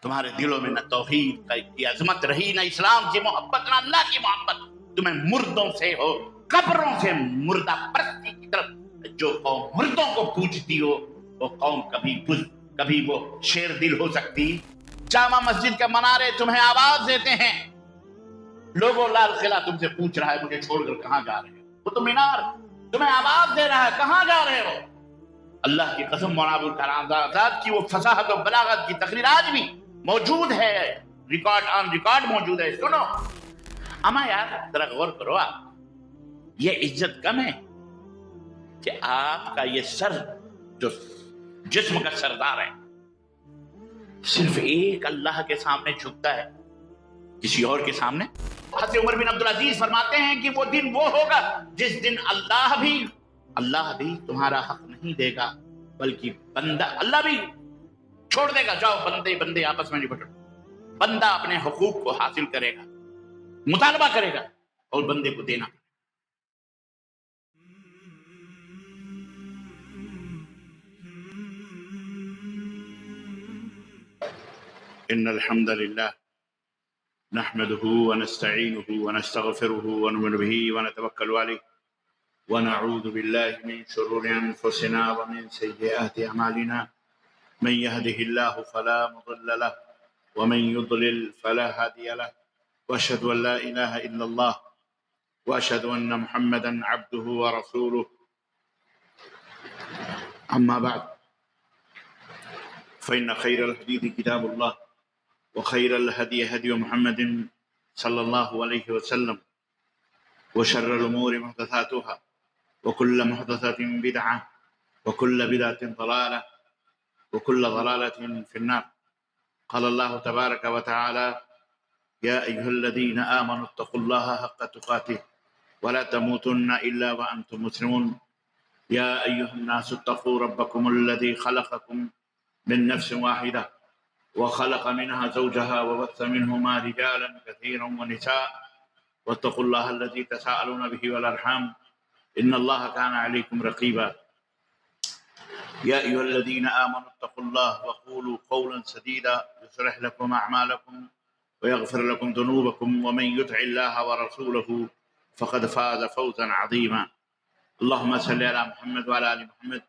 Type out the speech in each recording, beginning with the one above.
تمہارے دلوں میں نہ توحید کی عظمت رہی، نہ اسلام کی محبت، نہ اللہ کی محبت. تمہیں مردوں سے ہو، قبروں سے مردہ پرستی کی طرف. جو قوم مردوں کو پوجتی ہو وہ قوم کبھی وہ شیر دل ہو سکتی؟ جامع مسجد کے منارے تمہیں آواز دیتے ہیں، لوگوں لال قلعہ تم سے پوچھ رہا ہے مجھے چھوڑ کر کہاں جا رہے ہو؟ وہ تو مینار تمہیں آواز دے رہا ہے کہاں جا رہے ہو؟ اللہ کی قسم مولانا ابوالکلام آزاد کی وہ فصاحت و بلاغت کی تقریر آج بھی موجود ہے، ریکارڈ موجود ہے. سنو اما یار ذرا غور کرو، آپ یہ عزت کم ہے کہ آپ کا یہ سر جو جسم کا سردار ہے صرف ایک اللہ کے سامنے جھکتا ہے، کسی اور کے سامنے؟ حضرت عمر بن عبدالعزیز فرماتے ہیں کہ وہ دن وہ ہوگا جس دن اللہ بھی تمہارا حق نہیں دے گا، بلکہ بندہ اللہ بھی چھوڑ دے گا. جاؤ بندے آپس میں نپٹو. بندہ اپنے حقوق کو حاصل کرے گا، مطالبہ کرے گا اور بندے کو دینا. ان الحمد للہ نحمده ونستعینه ونستغفره ونؤمن به ونتوکل علیہ ونعوذ باللہ من شرور انفسنا ومن سیئات اعمالنا من يهده الله فلا مضل له ومن يضلل فلا هادي له واشهد ان لا اله الا الله واشهد ان محمدا عبده ورسوله. اما بعد فان خير الحديث كتاب الله وخير الهدي هدي محمد صلى الله عليه وسلم وشر الأمور محدثاتها وكل محدثة بدعة وكل بدعة ضلالة وكل ضلالة في النار. قال الله تبارك وتعالى يا أيها الذين آمنوا اتقوا الله حق تقاته ولا تموتن إلا وأنتم مسلمون. يا أيها الناس اتقوا ربكم الذي خلقكم من نفس واحدة وخلق منها زوجها وبث منهما رجالا كثيرا ونساء واتقوا الله الذي تساءلون به والأرحام إن الله كان عليكم رقيبا. يا أيها الذين آمنوا اتقوا الله وقولوا قولا سديدا يصلح لكم أعمالكم ويغفر لكم ذنوبكم ومن يطع الله ورسوله فقد فاز فوزا عظيما. اللهم صل على محمد وعلى آل محمد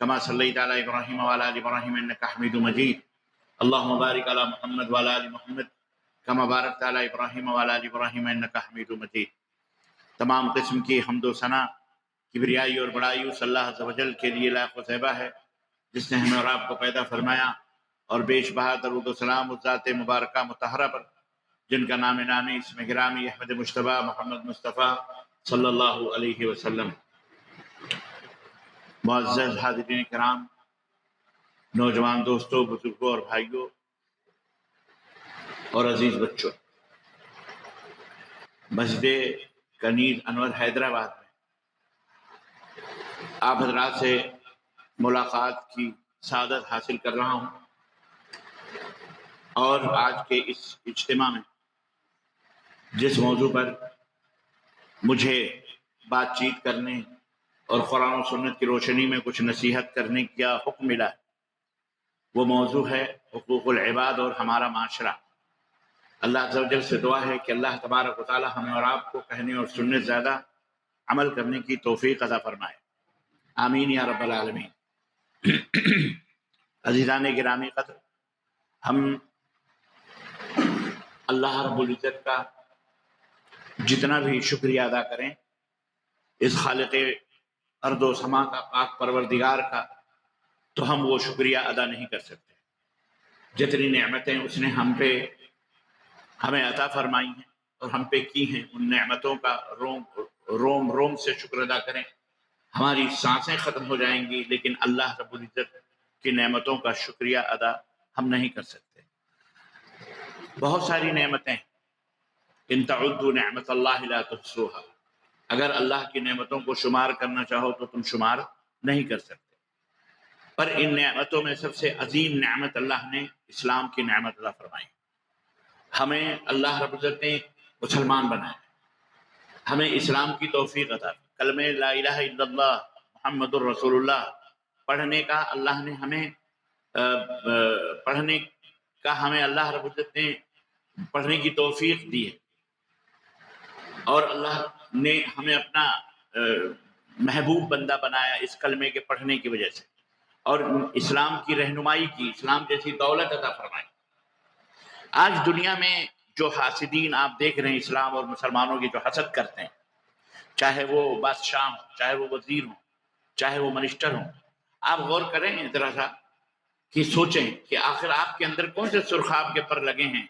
كما صليت على إبراهيم وعلى آل إبراهيم إنك حميد مجيد. اللهم بارك على محمد وعلى آل محمد كما باركت على إبراهيم وعلى آل إبراهيم إنك حميد مجيد. تمام قسم کی حمد و ثنا، کبریائی اور بڑائی اس اللہ عز و جل کے لیے لائق و طیبہ ہے جس نے ہمیں اور آپ کو پیدا فرمایا، اور بیش بہا درود و سلام اس ذات مبارکہ مطہرہ پر جن کا نام نامی اسم گرامی احمد مجتبیٰ محمد مصطفیٰ صلی اللہ علیہ وسلم. معزز حاضرین کرام، نوجوان دوستوں، بزرگوں اور بھائیوں اور عزیز بچوں، مسجد کنیز انور حیدرآباد میں آپ حضرات سے ملاقات کی سعادت حاصل کر رہا ہوں، اور آج کے اس اجتماع میں جس موضوع پر مجھے بات چیت کرنے اور قرآن و سنت کی روشنی میں کچھ نصیحت کرنے کا حکم ملا ہے، وہ موضوع ہے حقوق العباد اور ہمارا معاشرہ. اللہ عز و جل سے دعا ہے کہ اللہ تبارک و تعالی ہمیں اور آپ کو کہنے اور سننے زیادہ عمل کرنے کی توفیق عطا فرمائے. آمین یا رب العالمین. عزیزان گرامی قدر، ہم اللہ رب العزت کا جتنا بھی شکریہ ادا کریں، اس خالق ارض و سما کا، پاک پروردگار کا، تو ہم وہ شکریہ ادا نہیں کر سکتے. جتنی نعمتیں اس نے ہمیں عطا فرمائی ہیں اور ہم پہ کی ہیں، ان نعمتوں کا روم سے شکر ادا کریں. ہماری سانسیں ختم ہو جائیں گی لیکن اللہ رب العزت کی نعمتوں کا شکریہ ادا ہم نہیں کر سکتے. بہت ساری نعمتیں، ان تعدوا نعمت اللہ لا تحصوها، اگر اللہ کی نعمتوں کو شمار کرنا چاہو تو تم شمار نہیں کر سکتے. پر ان نعمتوں میں سب سے عظیم نعمت اللہ نے اسلام کی نعمت عطا فرمائی. ہمیں اللہ رب العزت نے مسلمان بنایا، ہمیں اسلام کی توفیق عطا، کلمہ لا الہ الا اللہ محمد الرسول اللہ پڑھنے کا اللہ نے ہمیں پڑھنے کا ہمیں اللہ رب العزت نے پڑھنے کی توفیق دی ہے، اور اللہ نے ہمیں اپنا محبوب بندہ بنایا اس کلمے کے پڑھنے کی وجہ سے، اور اسلام کی رہنمائی کی، اسلام جیسی دولت عطا فرمائی۔ آج دنیا میں جو حاسدین آپ دیکھ رہے ہیں اسلام اور مسلمانوں کی جو حسد کرتے ہیں، چاہے وہ بادشاہ ہوں، چاہے وہ وزیر ہوں، چاہے وہ منسٹر ہوں، آپ غور کریں ذرا سا کہ سوچیں کہ آخر آپ کے اندر کون سے سرخاب کے پر لگے ہیں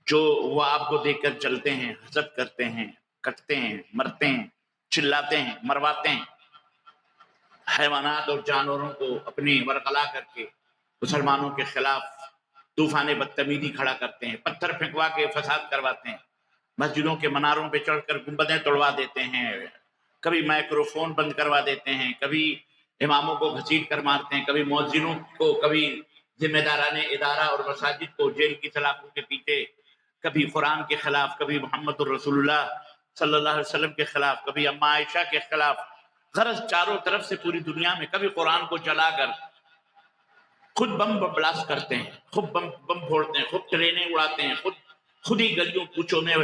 جو وہ آپ کو دیکھ کر چلتے ہیں، حسد کرتے ہیں، کٹتے ہیں، مرتے ہیں، چلاتے ہیں، مرواتے ہیں، حیوانات اور جانوروں کو اپنی ورغلا کر کے مسلمانوں کے خلاف طوفان بدتمیزی کھڑا کرتے ہیں، پتھر پھینکوا کے فساد کرواتے ہیں، مسجدوں کے مناروں پہ چڑھ کر گنبدیں توڑوا دیتے ہیں، کبھی مائکروفون بند کروا دیتے ہیں، کبھی اماموں کو گھسیٹ کر مارتے ہیں، کبھی مؤذنوں کو، کبھی ذمہ داران ادارہ اور مساجد کو جیل کی سلاخوں کے پیچھے، کبھی قرآن کے خلاف، کبھی محمد الرسول اللہ صلی اللہ علیہ وسلم کے خلاف، کبھی اماں عائشہ کے خلاف، غرض چاروں طرف سے پوری دنیا میں، کبھی قرآن کو جلا کر خود بم بلاسٹ کرتے ہیں، خود بم پھوڑتے ہیں، خود ٹرینیں اڑاتے ہیں، خود ہی گلیوں کوچوں میں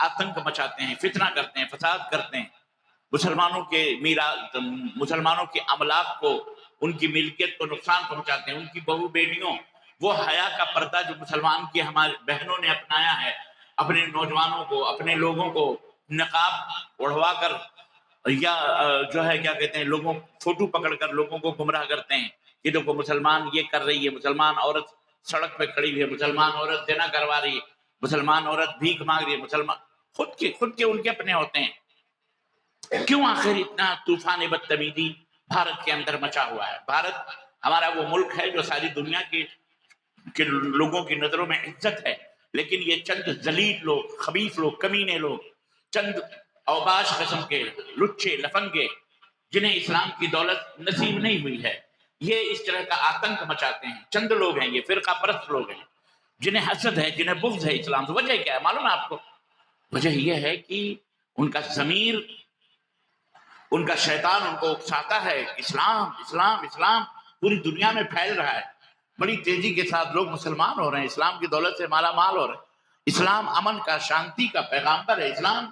آتنک مچاتے ہیں، فتنہ کرتے ہیں، فساد کرتے ہیں، مسلمانوں کے مسلمانوں کے املاک کو، ان کی ملکیت کو نقصان پہنچاتے ہیں، ان کی بہو بیٹیوں، وہ حیا کا پردہ جو مسلمان کی ہماری بہنوں نے اپنایا ہے، اپنے نوجوانوں کو، اپنے لوگوں کو نقاب اڑوا کر یا جو ہے کیا کہتے ہیں، لوگوں فوٹو پکڑ کر لوگوں کو گمراہ کرتے ہیں کہ دیکھو مسلمان یہ کر رہی ہے، مسلمان عورت سڑک پہ کھڑی ہوئی ہے، مسلمان عورت زنا کروا رہی ہے، مسلمان عورت بھیک مانگ رہی ہے، مسلمان خود کے ان کے اپنے ہوتے ہیں۔ کیوں آخر اتنا طوفان بدتمیزی بھارت کے اندر مچا ہوا ہے؟ بھارت ہمارا وہ ملک ہے جو ساری دنیا کے لوگوں کی نظروں میں عزت ہے، لیکن یہ چند ذلیل لوگ، خبیث لوگ، کمینے لوگ، چند اوباش قسم کے لچے لفنگے، جنہیں اسلام کی دولت نصیب نہیں ہوئی ہے، یہ اس طرح کا آتنک مچاتے ہیں۔ چند لوگ ہیں، یہ فرقہ پرست لوگ ہیں، جنہیں حسد ہے، جنہیں بغض ہے اسلام سے۔ وجہ کیا ہے معلوم ہے آپ کو؟ وجہ یہ ہے کہ ان کا ضمیر، ان کا شیطان ان کو اکساتا ہے، اسلام اسلام اسلام پوری دنیا میں پھیل رہا ہے، بڑی تیزی کے ساتھ لوگ مسلمان ہو رہے ہیں، اسلام کی دولت سے مالا مال ہو رہے ہیں۔ اسلام امن کا، شانتی کا پیغامبر ہے، اسلام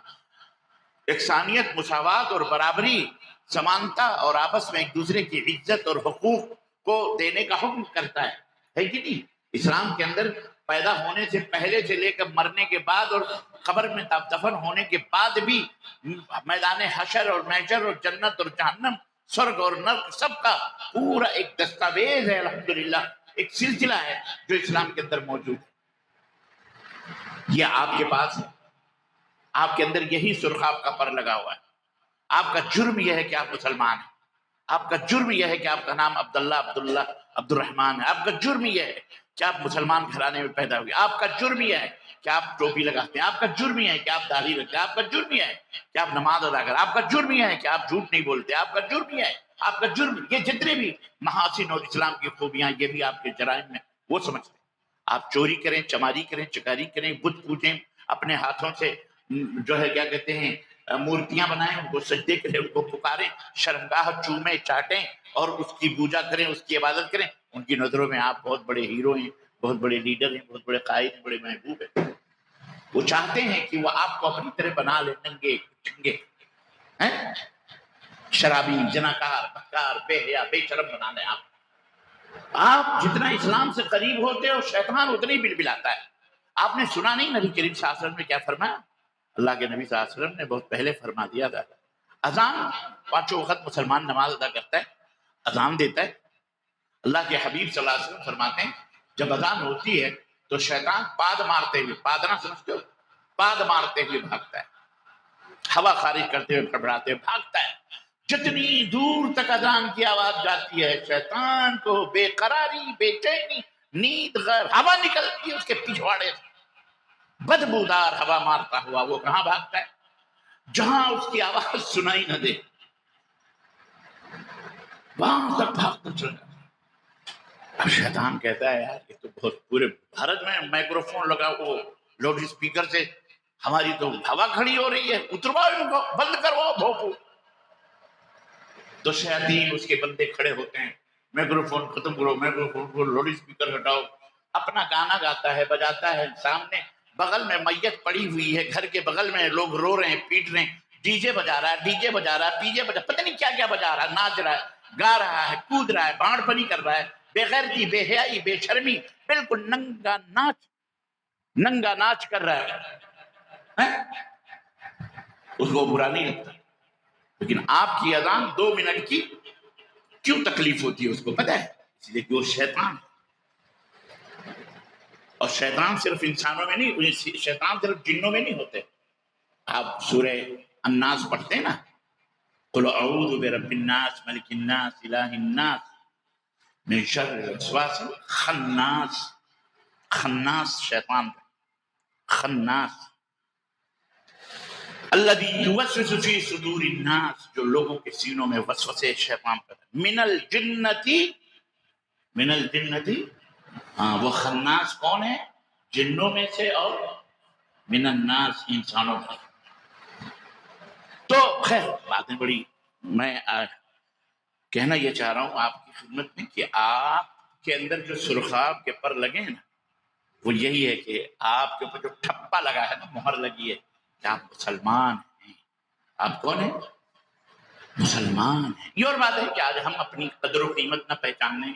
یکسانیت، مساوات اور برابری، سمانتا اور آپس میں ایک دوسرے کی عزت اور حقوق کو دینے کا حکم کرتا ہے کہ نہیں؟ اسلام کے اندر پیدا ہونے سے پہلے سے لے کر مرنے کے بعد اور قبر میں دفن ہونے کے بعد بھی میدان حشر اور محشر اور جنت اور جہنم، سرگ اور نرک، سب کا پورا ایک دستاویز ہے، الحمدللہ ایک سلسلہ ہے جو اسلام کے اندر موجود ہے۔ یہ آپ کے پاس ہے، آپ کے اندر یہی سرخاب کا پر لگا ہوا ہے۔ آپ کا جرم یہ ہے کہ آپ مسلمان ہیں، آپ کا جرم یہ ہے کہ آپ کا نام عبداللہ عبد الرحمان ہے، آپ کا جرم یہ ہے کہ آپ مسلمان گھرانے میں پیدا ہوئے، آپ کا جرم یہ ہے کہ آپ ٹوپی لگاتے ہیں، آپ کا جرم یہ ہے کہ آپ داڑھی رکھتے ہیں، آپ کا جرم یہ ہے کہ آپ نماز ادا کرتے ہیں، آپ کا جرم یہ ہے کہ آپ جھوٹ نہیں بولتے، آپ کا جرم یہ ہے، آپ کا جرم، یہ جتنے بھی محاسن اور اسلام کی خوبیاں، یہ بھی آپ کے جرائم میں وہ سمجھتے ہیں۔ آپ چوری کریں، چماری کریں، چکاری کریں، بت پوجیں، اپنے ہاتھوں سے جو ہے کیا کہتے ہیں مورتیاں بنائیں، ان کو سجدے کریں، ان کو پکاریں، شرمگاہ چومیں، چاٹیں اور اس کی پوجا کریں، اس کی عبادت کریں۔ ان کی نظروں میں آپ بہت بڑے ہیرو ہیں، بہت بڑے لیڈر ہیں، بہت بڑے قائد ہیں، بڑے محبوب ہیں۔ وہ چاہتے ہیں کہ وہ آپ کو اپنی طرح بنا لیں، ننگے چنگے، شرابی، زناکار، بدکار، بے حیا، بے شرم بنا لیں۔ آپ جتنا اسلام سے قریب ہوتے ہو، شیطان اتنا ہی بلبلاتا ہے۔ آپ نے سنا نہیں نبی کریم صلی اللہ علیہ وسلم نے کیا فرمایا؟ اللہ کے نبی صلی اللہ علیہ وسلم نے بہت پہلے فرما دیا تھا، اذان، پانچوں وقت مسلمان نماز ادا کرتا ہے، اذان دیتا ہے، اللہ کے حبیب صلی اللہ علیہ وسلم فرماتے ہیں جب اذان ہوتی ہے تو شیطان پاد مارتے ہوئے، پادنا سمجھتے ہو؟ پاد مارتے ہوئے بھاگتا ہے، ہوا خارج کرتے ہوئے پھڑپڑاتے ہوئے بھاگتا ہے۔ جتنی دور تک اذان کی آواز جاتی ہے، شیطان کو بے قراری، بے چینی، نیند، غیر، ہوا نکلتی ہے اس کے پچھواڑے سے، بدبودار ہوا مارتا ہوا وہ کہاں بھاگتا ہے؟ جہاں اس کی آواز سنائی نہ دے، وہاں تک بھاگتا چلا جاتا ہے۔ اب شیطان کہتا ہے یار یہ تو بہت، پورے بھارت میں مائکروفون لگا، وہ لاؤڈ اسپیکر سے ہماری تو ہوا کھڑی ہو رہی ہے، اترواؤ ان کو، بند کرواؤ بھوپو۔ تو شیاطین اس کے بندے کھڑے ہوتے ہیں، مائکروفون ختم کرو، مائکروفون کو لاؤڈ اسپیکر ہٹاؤ، اپنا گانا گاتا ہے، بجاتا ہے، سامنے بغل میں میت پڑی ہوئی ہے، گھر کے بغل میں لوگ رو رہے ہیں، پیٹ رہے ہیں، ڈی جے بجا رہا ہے، ڈی جے بجا رہا ہے، ڈی جے بجا، پتہ نہیں کیا کیا بجا رہا ہے، ناچ رہا ہے، گا رہا ہے، کود رہا ہے، بھاڑ پنی کر رہا ہے، بے غیرتی، بے حیائی، بے شرمی، بالکل ننگا ناچ کر رہا ہے، اس کو برا نہیں لگتا. لیکن آپ کی اذان 2 منٹ کی کیوں تکلیف ہوتی ہے اس کو پتہ ہے؟ اس لیے کہ وہ شیطان ہے. اور شیطان صرف انسانوں میں نہیں، شیطان صرف جنوں میں نہیں ہوتے. آپ سورہ الناس پڑھتے ہیں نا، قل اعوذ برب الناس ملک الناس الہ الناس من شر الوسواس الخناس. خناس شیطان، خناس الذی یوسوس فی صدور الناس، جو لوگوں کے سینوں میں وسوسے شیطان کرتا ہے. من الجنتی، ہاں وہ خناس کون ہے؟ جنوں میں سے، اور من الناس انسانوں میں. تو خیر باتیں بڑی، میں کہنا یہ چاہ رہا ہوں آپ کی خدمت میں کہ آپ کے اندر جو سرخاب کے پر لگے ہیں نا، وہ یہی ہے کہ آپ کے اوپر جو ٹھپا لگا ہے نا، مہر لگی ہے کہ آپ مسلمان ہیں. آپ کون ہیں؟ مسلمان ہیں. یہ اور بات ہے کہ آج ہم اپنی قدر و قیمت نہ پہچانیں،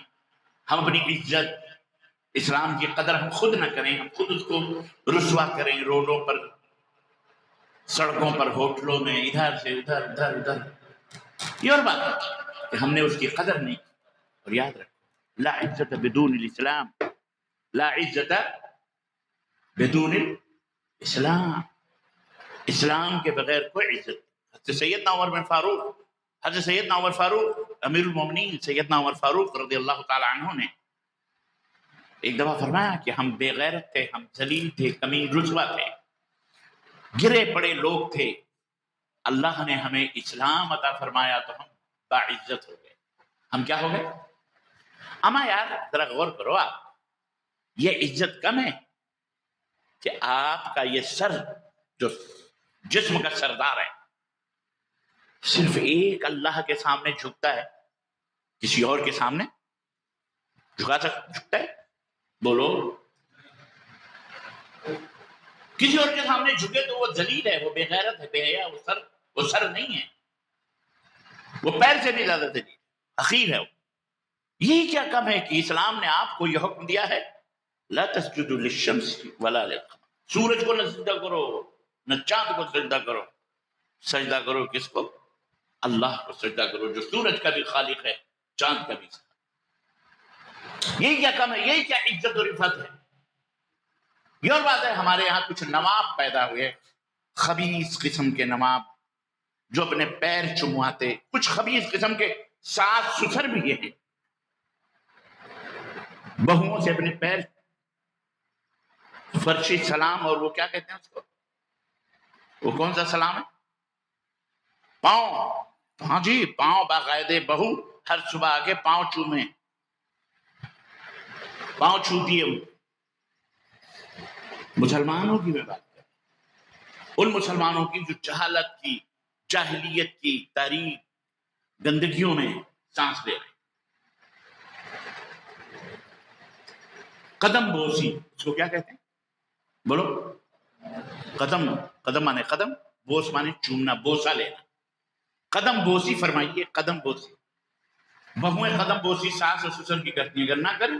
ہم اپنی عزت، اسلام کی قدر ہم خود نہ کریں، ہم خود اس کو رسوا کریں، روڈوں پر، سڑکوں پر، ہوٹلوں میں، ادھر سے ادھر، ادھر ادھر. یہ اور بات ہے کہ ہم نے اس کی قدر نہیں کی. اور یاد رکھو، لا عزت بدون الاسلام، لا عزت بدون الاسلام. اسلام کے بغیر کوئی عزت. حضرت سیدنا عمر بن فاروق، حضرت سیدنا عمر فاروق امیر المومنین سیدنا عمر فاروق رضی اللہ تعالی عنہ نے ایک دفعہ فرمایا کہ ہم بے غیرت تھے، ہم ذلیل تھے، کمین، رسوا تھے، گرے پڑے لوگ تھے. اللہ نے ہمیں اسلام عطا فرمایا تو ہم باعزت ہو گئے. ہم کیا ہو گئے؟ اما یار ذرا غور کرو، آپ یہ عزت کم ہے کہ آپ کا یہ سر جو جسم کا سردار ہے صرف ایک اللہ کے سامنے جھکتا ہے، کسی اور کے سامنے جھکتا ہے؟ بولو. کسی اور کے سامنے جھکے تو وہ ذلیل ہے، وہ بے غیرت ہے، بے حیا. وہ سر نہیں ہے، وہ پیر سے بھی زیادہ ذلیل، حقیر ہے. یہی کیا کم ہے کہ اسلام نے آپ کو یہ حکم دیا ہے لا تسجدوا للشمس ولا للقمر. سورج کو نہ سجدہ کرو، نہ چاند کو سجدہ کرو. سجدہ کرو کس کو؟ اللہ کو سجدہ کرو جو سورج کا بھی خالق ہے، چاند کا بھی. یہی کیا کم ہے؟ یہی کیا عزت و رفعت ہے؟ یہ اور بات ہے ہمارے یہاں کچھ نواب پیدا ہوئے، خبیث قسم کے نواب جو اپنے پیر چمواتے. کچھ خبیث قسم کے ساس سسر بھی یہ ہیں، بہوؤں سے اپنے پیر، فرشی سلام، اور وہ کیا کہتے ہیں اس کو، وہ کون سا سلام ہے؟ پاؤں. ہاں جی، پاؤں باقاعدے. بہو ہر صبح آگے پاؤں چومے، پاؤں چھوتی ہے. مسلمانوں کی میں بات کروں، ان مسلمانوں کی جو جہالت کی، جاہلیت کی تاریخ گندگیوں میں سانس لے رہے. قدم بوسی اس کو کیا کہتے ہیں؟ بولو. قدم مانے قدم، بوس مانے چومنا، بوسا لینا. قدم بوسی فرمائیے، قدم بوسی. بہویں قدم بوسی ساس اور سسر کی کرتی ہیں، اگر نہ کریں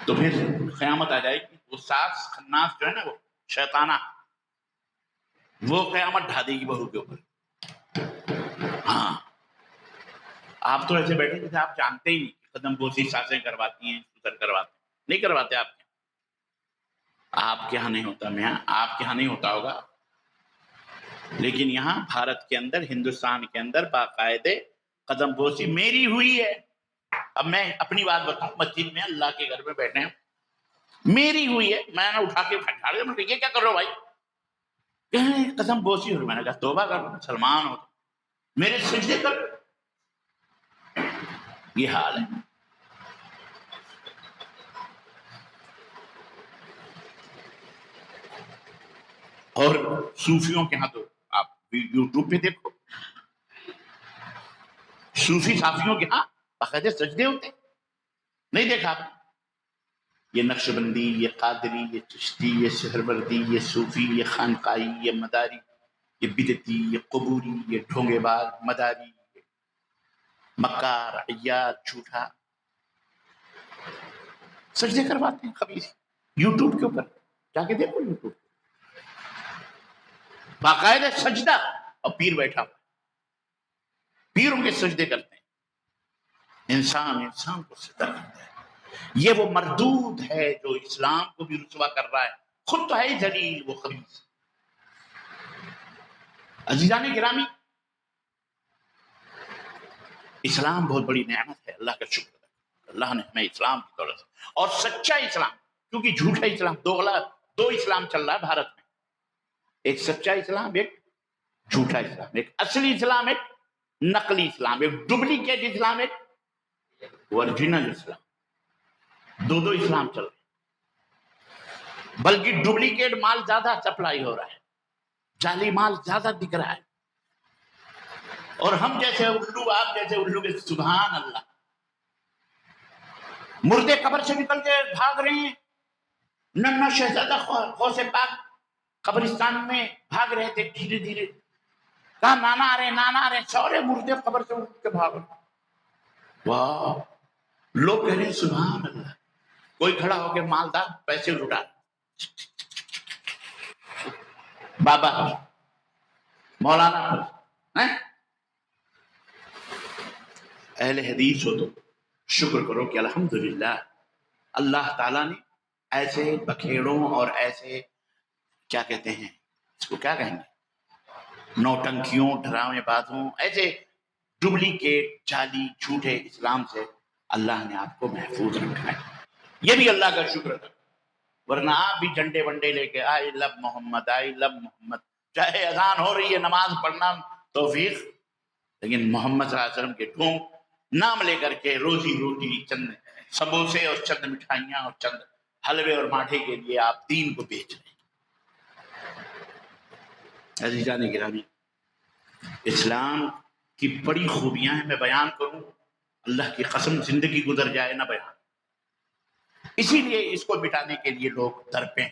تو پھر قیامت آ جائے گی. وہ ساس خناس جو ہے نا، وہ شیطانہ، وہ قیامت ڈھا دے گی بہو کے اوپر. ہاں، آپ تو ایسے بیٹھے جیسے آپ جانتے ہی نہیں کہ قدم بوسی ساسیں کرواتی ہیں، سسر کرواتے ہیں. نہیں کرواتے. آپ کے یہاں نہیں ہوتا، میاں آپ کے یہاں نہیں ہوتا ہوگا، لیکن یہاں بھارت کے اندر، ہندوستان کے اندر باقاعدے قدم بوسی میری ہوئی ہے. اب میں اپنی بات بتاؤں، مسجد میں اللہ کے گھر میں بیٹھے ہیں، میری ہوئی ہے. میں نے اٹھا کے پھٹکار دیا، میں نے کہا یہ کیا کر رہے ہو بھائی؟ کہیں قدم بوسی ہو. میں نے کہا توبہ کر، مسلمان ہو میرے سجدے کر. یہ حال ہے. اور صوفیوں کے ہاں تو آپ یوٹیوب پہ دیکھو، صوفی صافیوں کے ہاں باقاعدہ سجدے ہوتے. نہیں دیکھا آپ نے؟ یہ نقشبندی، یہ قادری، یہ چشتی، یہ سہروردی، یہ صوفی، یہ خانقائی، یہ مداری، یہ بدعتی، یہ قبوری، یہ ڈھونگے باز مداری، مکار عیار جھوٹا، سجدے کرواتے ہیں خبیث یوٹیوب کے اوپر جا کے دیکھو، یوٹیوب باقاعدہ سجدہ، اور پیر بیٹھا ہوا، پیروں کے سجدے کرتے ہیں، انسان کو سجدہ کرتا ہے۔ یہ وہ مردود ہے جو اسلام کو بھی رسوا کر رہا ہے، خود تو ہے ہی ذلیل وہ خبیث۔ عزیزان گرامی، اسلام بہت بڑی نعمت ہے، اللہ کا شکر ہے، اللہ نے ہمیں اسلام کی دولت اور سچا اسلام، کیونکہ جھوٹا اسلام دو اسلام چل رہا ہے بھارت میں، ایک سچا اسلام، ایک جھوٹا اسلام، ایک اصلی اسلام، ایک نقلی اسلام، ایک ڈپلیکیٹ اسلام، ایک اوریجنل اسلام، دو اسلام چل رہے ہیں، بلکہ ڈپلیکیٹ مال زیادہ سپلائی ہو رہا ہے، جعلی مال زیادہ دکھ رہا ہے، اور ہم جیسے الو، آپ جیسے الو کے سبحان اللہ، مردے قبر سے نکل کے بھاگ رہے ہیں، ننھا شہزادہ غوث پاک قبرستان میں بھاگ رہے تھے، دھیرے دھیرے کہا نانا آ رہے، نانا آ رہے، سارے مردے قبر سے اٹھ کے بھاگ رہے، واہ، لوگ کہہ رہے ہیں سبحان اللہ، کوئی کھڑا ہو کے مالدار پیسے لٹا، بابا مولانا اہل حدیث ہو تو شکر کرو کہ الحمدللہ اللہ تعالیٰ نے ایسے بکھیڑوں اور ایسے کیا کہتے ہیں اس کو، کیا کہیں گے، نوٹنکیوں، ڈراویں بازوں، ایسے ڈپلیکیٹ جعلی جھوٹے اسلام سے اللہ نے آپ کو محفوظ رکھا ہے، یہ بھی اللہ کا شکر ہے، ورنہ آپ بھی جھنڈے ونڈے لے کے آئی لو محمد، آئی لو محمد، چاہے اذان ہو رہی ہے نماز پڑھنا توفیق، لیکن محمد صلی اللہ علیہ وسلم کے ڈھونگ نام لے کر کے روزی روٹی، چند سموسے اور چند مٹھائیاں اور چند حلوے اور ماٹھے کے لیے آپ دین کو بیچ رہے ہیں۔ عزیزان گرامی، اسلام کی بڑی خوبیاں ہیں، میں بیان کروں اللہ کی قسم زندگی گزر جائے نہ بیان، اسی لیے اس کو مٹانے کے لیے لوگ تڑپیں۔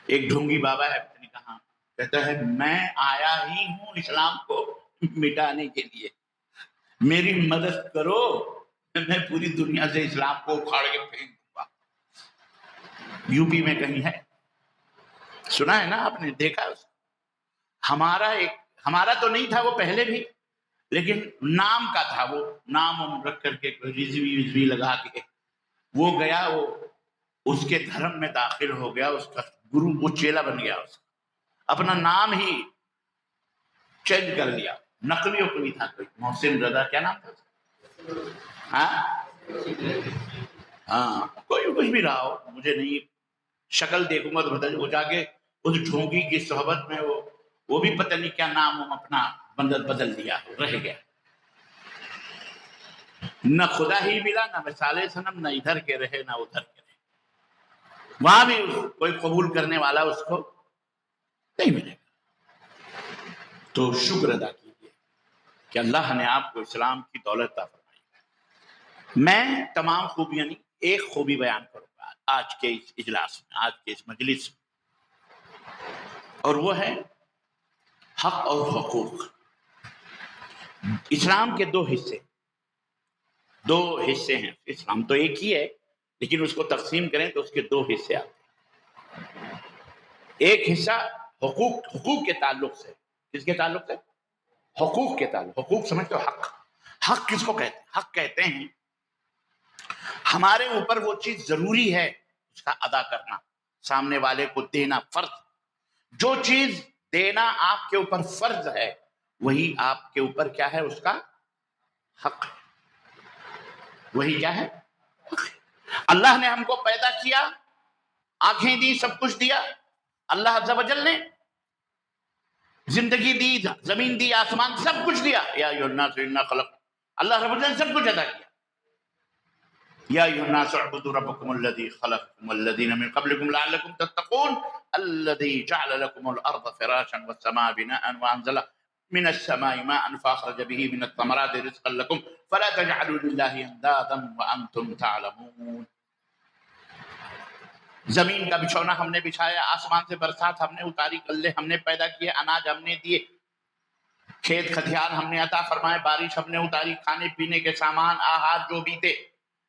ایک ڈھونگی بابا ہے، پتہ نہیں کہاں، کہتا ہے میں آیا ہی ہوں اسلام کو مٹانے کے لیے، میری مدد کرو، میں پوری دنیا سے اسلام کو اکھاڑ کے پھینک دوں گا۔ یو پی میں کہیں ہے، سنا ہے نا آپ نے، دیکھا اس ہمارا تو نہیں تھا وہ پہلے بھی، لیکن نام کا تھا، وہ نام رکھ کر کے رضوی لگا کے وہ گیا، وہ اس کے دھرم میں داخل ہو گیا، اس کا گرو، وہ چیلا بن گیا، اس کا اپنا نام ہی چینج کر لیا، نقلی وقلی تھا کوئی، محسن رضا، کیا نام تھا، ہاں کوئی کچھ بھی رہا ہو، مجھے نہیں، شکل دیکھوں گا تو بدل، وہ جا کے اس ڈھونگی کی صحبت میں وہ بھی پتہ نہیں کیا نام اپنا بدل دیا، رہ گیا، نہ خدا ہی ملا، نہ مثال صنم، نہ ادھر کے رہے نہ ادھر کے رہے، وہاں بھی کوئی قبول کرنے والا اس کو نہیں ملے گا۔ تو شکر ادا کیجیے کہ اللہ نے آپ کو اسلام کی دولت عطا فرمائی۔ میں تمام خوبیاں نہیں، ایک خوبی بیان کروں گا آج کے اس اجلاس میں، آج کے اس مجلس میں، اور وہ ہے حق اور حقوق۔ اسلام کے دو حصے ہیں، اسلام تو ایک ہی ہے لیکن اس کو تقسیم کریں تو اس کے دو حصے آتے ہیں۔ ایک حصہ حقوق کے تعلق سے، کس کے تعلق سے؟ حقوق کے تعلق، حقوق سمجھتے ہو؟ حق کس کو کہتے ہیں؟ حق کہتے ہیں ہمارے اوپر وہ چیز ضروری ہے اس کا ادا کرنا، سامنے والے کو دینا فرض، جو چیز دینا آپ کے اوپر فرض ہے وہی آپ کے اوپر کیا ہے، اس کا حق ہے، وہی کیا ہے، حق ہے۔ اللہ نے ہم کو پیدا کیا، آنکھیں دی، سب کچھ دیا، اللہ عز و جل نے زندگی دی، زمین دی، آسمان، سب کچھ دیا، یا ایھا الناس انا خلق، اللہ رب العزت نے سب کچھ ادا کیا، یا ایھا الناس اعبدوا ربکم الذی خلقکم والذین من قبلکم لعلکم تتقون الذی جعل لکم الارض فراشا والسماء بناء وانزل من السماء ماء فأخرج به من الثمرات رزقا لكم فلا تجعلوا لله اندادا وانتم تعلمون. زمین کا بچھونا ہم نے بچھایا، آسمان سے برسات ہم نے اتاری، غلے ہم نے پیدا کیے، اناج ہم نے دیے، کھیت کھلیان ہم نے عطا فرمائے، بارش ہم نے اتاری، کھانے پینے کے سامان آہار جو بھی تھے،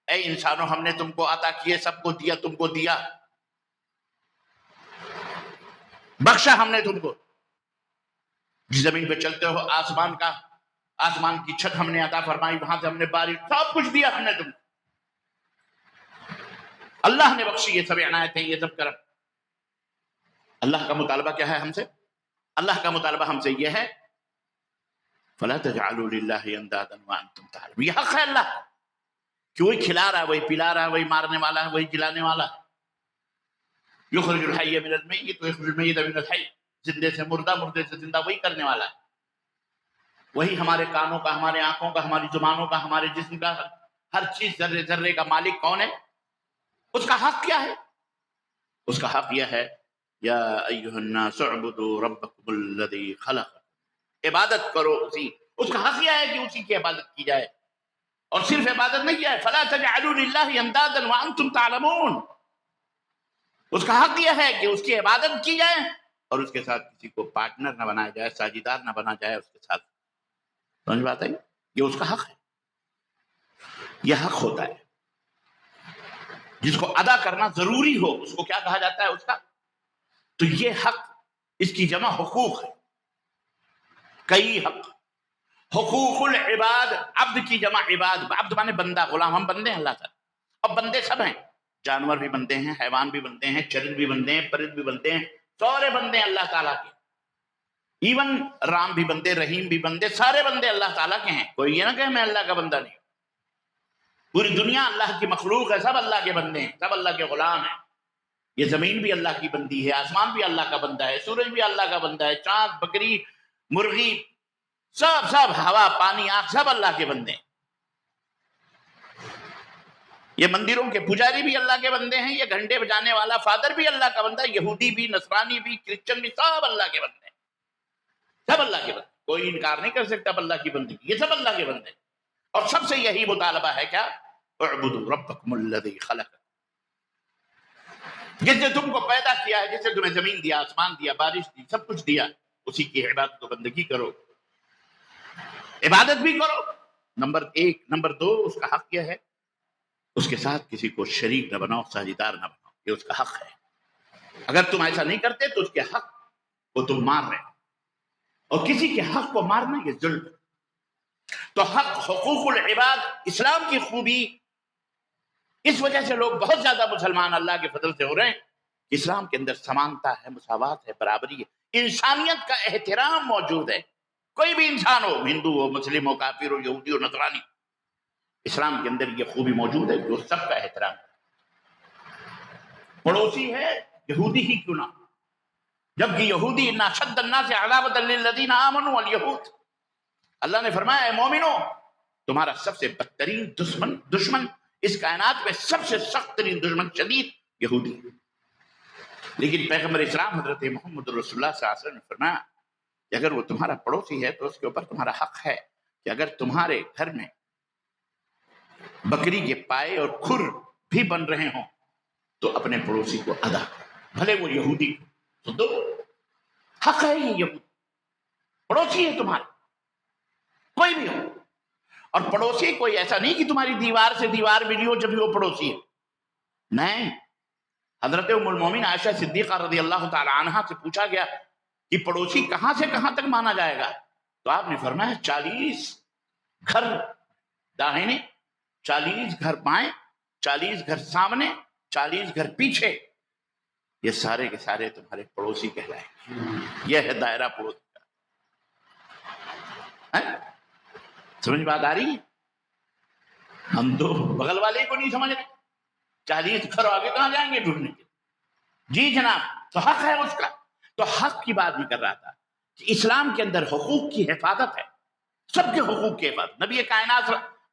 اے انسانوں ہم نے تم کو عطا کیے، سب کو دیا، تم کو دیا، بخشا ہم نے تم کو. جس زمین پہ چلتے ہو آسمان کی چھت ہم نے عطا فرمائی، وہاں سے ہم نے بارش، سب کچھ دیا ہم نے تم کو. اللہ نے بخشی یہ سب عنایتیں، یہ سب کرم. اللہ کا مطالبہ کیا ہے ہم سے؟ اللہ کا مطالبہ ہم سے یہ ہے فَلَا تَجْعَلُوا لِلَّهِ أَنْدَادًا وَأَنْتُمْ تَعْلَمُونَ. یہ حق ہے اللہ کہ وہی کھلا رہا ہے، وہی پلا رہا ہے، وہی مارنے والا ہے، وہی جلانے والا ہے. یخرج الحی من المیت ویخرج المیت من الحی، زندے سے مردہ، مردے سے زندہ، وہی کرنے والا ہے. وہی ہمارے کانوں کا، ہمارے آنکھوں کا، ہماری زبانوں کا، ہمارے جسم کا، ہر چیز ذرے ذرے کا مالک کون ہے؟ اس کا حق کیا ہے؟ اس کا حق یہ ہے یا ایھا الناس اعبدوا ربکم الذی خلق، عبادت کرو اسی. اس کا حق یہ ہے کہ اسی کی عبادت کی جائے، اور صرف عبادت نہیں کیا ہے فلا تجعلوا للہ اندادا وانتم تعلمون. اس کا حق یہ ہے کہ اس کی عبادت کی جائے اور اس کے ساتھ کسی کو پارٹنر نہ بنایا جائے، ساجیدار نہ بنا جائے اس کے ساتھ. سمجھ بات آئی؟ یہ اس کا حق ہے، یہ حق ہوتا ہے جس کو ادا کرنا ضروری ہو. اس کو کیا کہا جاتا ہے اس کا؟ تو یہ حق، اس کی جمع حقوق ہے، کئی حق. حقوق العباد، عبد کی جمع عباد، عبد مانے بندہ، غلام. ہم بندے ہیں اللہ تعالیٰ، اب بندے سب ہیں، جانور بھی بندے ہیں، حیوان بھی بندے ہیں، چرند بھی بندے ہیں، پرند بھی بندے ہیں، سارے بندے ہیں اللہ تعالیٰ کے. ایون رام بھی بندے، رحیم بھی بندے، سارے بندے اللہ تعالیٰ کے ہیں. کوئی یہ نہ کہ میں اللہ کا بندہ نہیں. پوری دنیا اللہ کی مخلوق ہے، سب اللہ کے بندے ہیں، سب اللہ کے غلام ہیں. یہ زمین بھی اللہ کی بندی ہے، آسمان بھی اللہ کا بندہ ہے، سورج بھی اللہ کا بندہ ہے، چاند، بکری، مرغی، سب ہوا، پانی، آگ، سب اللہ کے بندے ہیں. یہ مندروں کے پجاری بھی اللہ کے بندے ہیں، یہ گھنٹے بجانے والا فادر بھی اللہ کا بندہ ہے، یہودی بھی، نصرانی بھی، کرسچن بھی، سب اللہ کے بندے ہیں، سب اللہ کے بندے. کوئی انکار نہیں کر سکتا اب اللہ کی بندگی، یہ سب اللہ کے بندے ہیں. اور سب سے یہی مطالبہ ہے کیا؟ اعبدوا ربکم الذی خلق، جس نے تم کو پیدا کیا ہے، جس نے تمہیں زمین دیا، آسمان دیا، بارش دی، سب کچھ دیا، اسی کی عبادت و بندگی کرو، عبادت بھی کرو. نمبر ایک. نمبر دو، اس کا حق یہ ہے اس کے ساتھ کسی کو شریک نہ بناؤ، ساجیدار نہ بناؤ. یہ اس کا حق ہے. اگر تم ایسا نہیں کرتے تو اس کے حق کو تم مار رہے، اور کسی کے حق کو مارنا یہ ظلم. تو حق، حقوق العباد، اسلام کی خوبی، اس وجہ سے لوگ بہت زیادہ مسلمان اللہ کے فضل سے ہو رہے ہیں. اسلام کے اندر سمانتا ہے، مساوات ہے، برابری ہے، انسانیت کا احترام موجود ہے. کوئی بھی انسان ہو، ہندو ہو، مسلم ہو، کافر ہو، یہودی ہو، نصرانی، اسلام کے اندر یہ خوبی موجود ہے جو سب کا احترام ہے. پڑوسی ہے یہودی ہی کیوں نہ، جبکہ یہودی ان اشد الناس عداوۃ للذین آمنوا الیہود، اللہ نے فرمایا اے مومنو، تمہارا سب سے بدترین دشمن اس کائنات میں، سب سے سخت ترین دشمن، شدید، یہودی. لیکن پیغمبر اسلام حضرت محمد رسول اللہ صلی اللہ علیہ وسلم نے فرمایا کہ اگر وہ تمہارا پڑوسی ہے تو اس کے اوپر تمہارا حق ہے کہ اگر تمہارے گھر میں بکری کے پائے اور کھر بھی بن رہے ہوں تو اپنے پڑوسی کو ادا کرو، بھلے وہ یہودی تو دو. حق ہے یہ، یہودی پڑوسی ہے تمہارا، کوئی بھی ہو. اور پڑوسی کوئی ایسا نہیں کہ تمہاری دیوار سے دیوار ملی ہو جب وہ پڑوسی ہے، نہیں. حضرت ام المومنین عائشہ صدیقہ رضی اللہ تعالی عنہا سے پوچھا گیا کہ پڑوسی کہاں سے کہاں تک مانا جائے گا؟ تو آپ نے فرمایا 40 گھر داہنے، 40 گھر بائیں، 40 گھر سامنے، 40 گھر پیچھے، یہ سارے کے سارے تمہارے پڑوسی کہلائیں گے. یہ ہے دائرہ پڑوسی کا. سمجھ بات آ رہی ہے؟ ہم تو بغل والے کو نہیں سمجھ رہے، 40 گھر آگے کہاں جائیں گے ڈھونڈنے کے؟ جی جناب، تو حق ہے اس کا. تو حق کی بات میں کر رہا تھا کہ اسلام کے اندر حقوق کی حفاظت ہے، سب کے حقوق کی حفاظت. نبی کائنات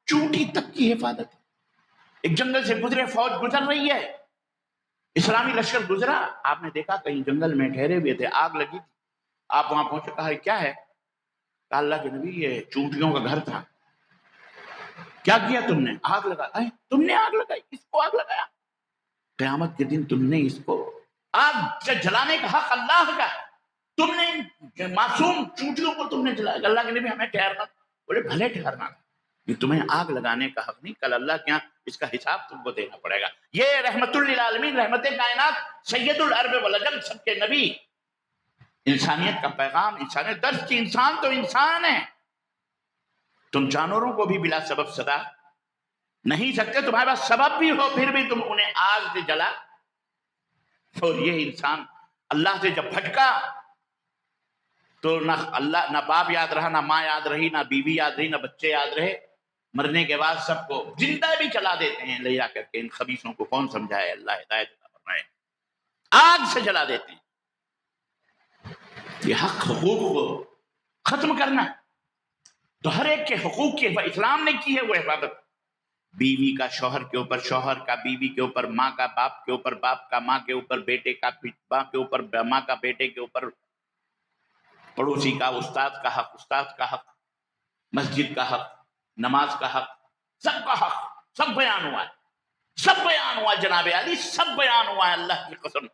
چونٹی تک کی حفاظت ہے. ایک جنگل سے گزرے، فوج گزر رہی ہے، اسلامی لشکر گزرا، آپ نے دیکھا کہیں جنگل میں ٹھہرے ہوئے تھے، آگ لگی تھی، آپ وہاں پہنچے، کہا کیا ہے؟ کہا اللہ کے نبی یہ چونٹیوں کا گھر تھا، کیا کیا تم نے؟ آگ لگا۔ تم نے آگ لگائی؟ کس کو آگ لگایا؟ قیامت کے دن تم نے اس کو آگ سے جلانے کا حق اللہ کا، تم نے معصوم چونٹیوں کو تم نے جلایا۔ اللہ کے نبی ہمیں ٹھہرنا، بولے بھلے ٹھہرنا، یہ تمہیں آگ لگانے کا حق نہیں، کل اللہ کے یہاں اس کا حساب تم کو دینا پڑے گا۔ یہ رحمت للعالمین، رحمت کائنات، سید العرب والعجم، سب کے نبی، انسانیت کا پیغام، انسانیت درس کی، انسان تو انسان ہے، تم جانوروں کو بھی بلا سبب سزا نہیں سکتے، تمہارے پاس سبب بھی ہو پھر بھی تم انہیں آگ سے جلا۔ اور یہ انسان اللہ سے جب بھٹکا تو نہ باپ یاد رہا، نہ ماں یاد رہی، نہ بیوی یاد رہی، نہ بچے یاد رہے، مرنے کے بعد سب کو زندہ بھی چلا دیتے ہیں لے جا کر کے۔ ان خبیثوں کو کون سمجھائے، اللہ ہدایت عطا فرمائے، آگ سے جلا دیتے ہیں۔ یہ حق حقوق کو ختم کرنا، تو ہر ایک کے حقوق کی اسلام نے کی ہے وہ حفاظت، بیوی کا شوہر کے اوپر، شوہر کا بیوی کے اوپر، ماں کا باپ کے اوپر، باپ کا ماں کے اوپر، بیٹے کا ماں کے اوپر، ماں کا بیٹے کے اوپر، پڑوسی کا، استاد کا حق، استاد کا حق، مسجد کا حق، نماز کا حق، سب کا حق، سب بیان ہوا ہے، سب بیان ہوا ہے جناب علی، سب بیان ہوا ہے۔ اللہ کی قسم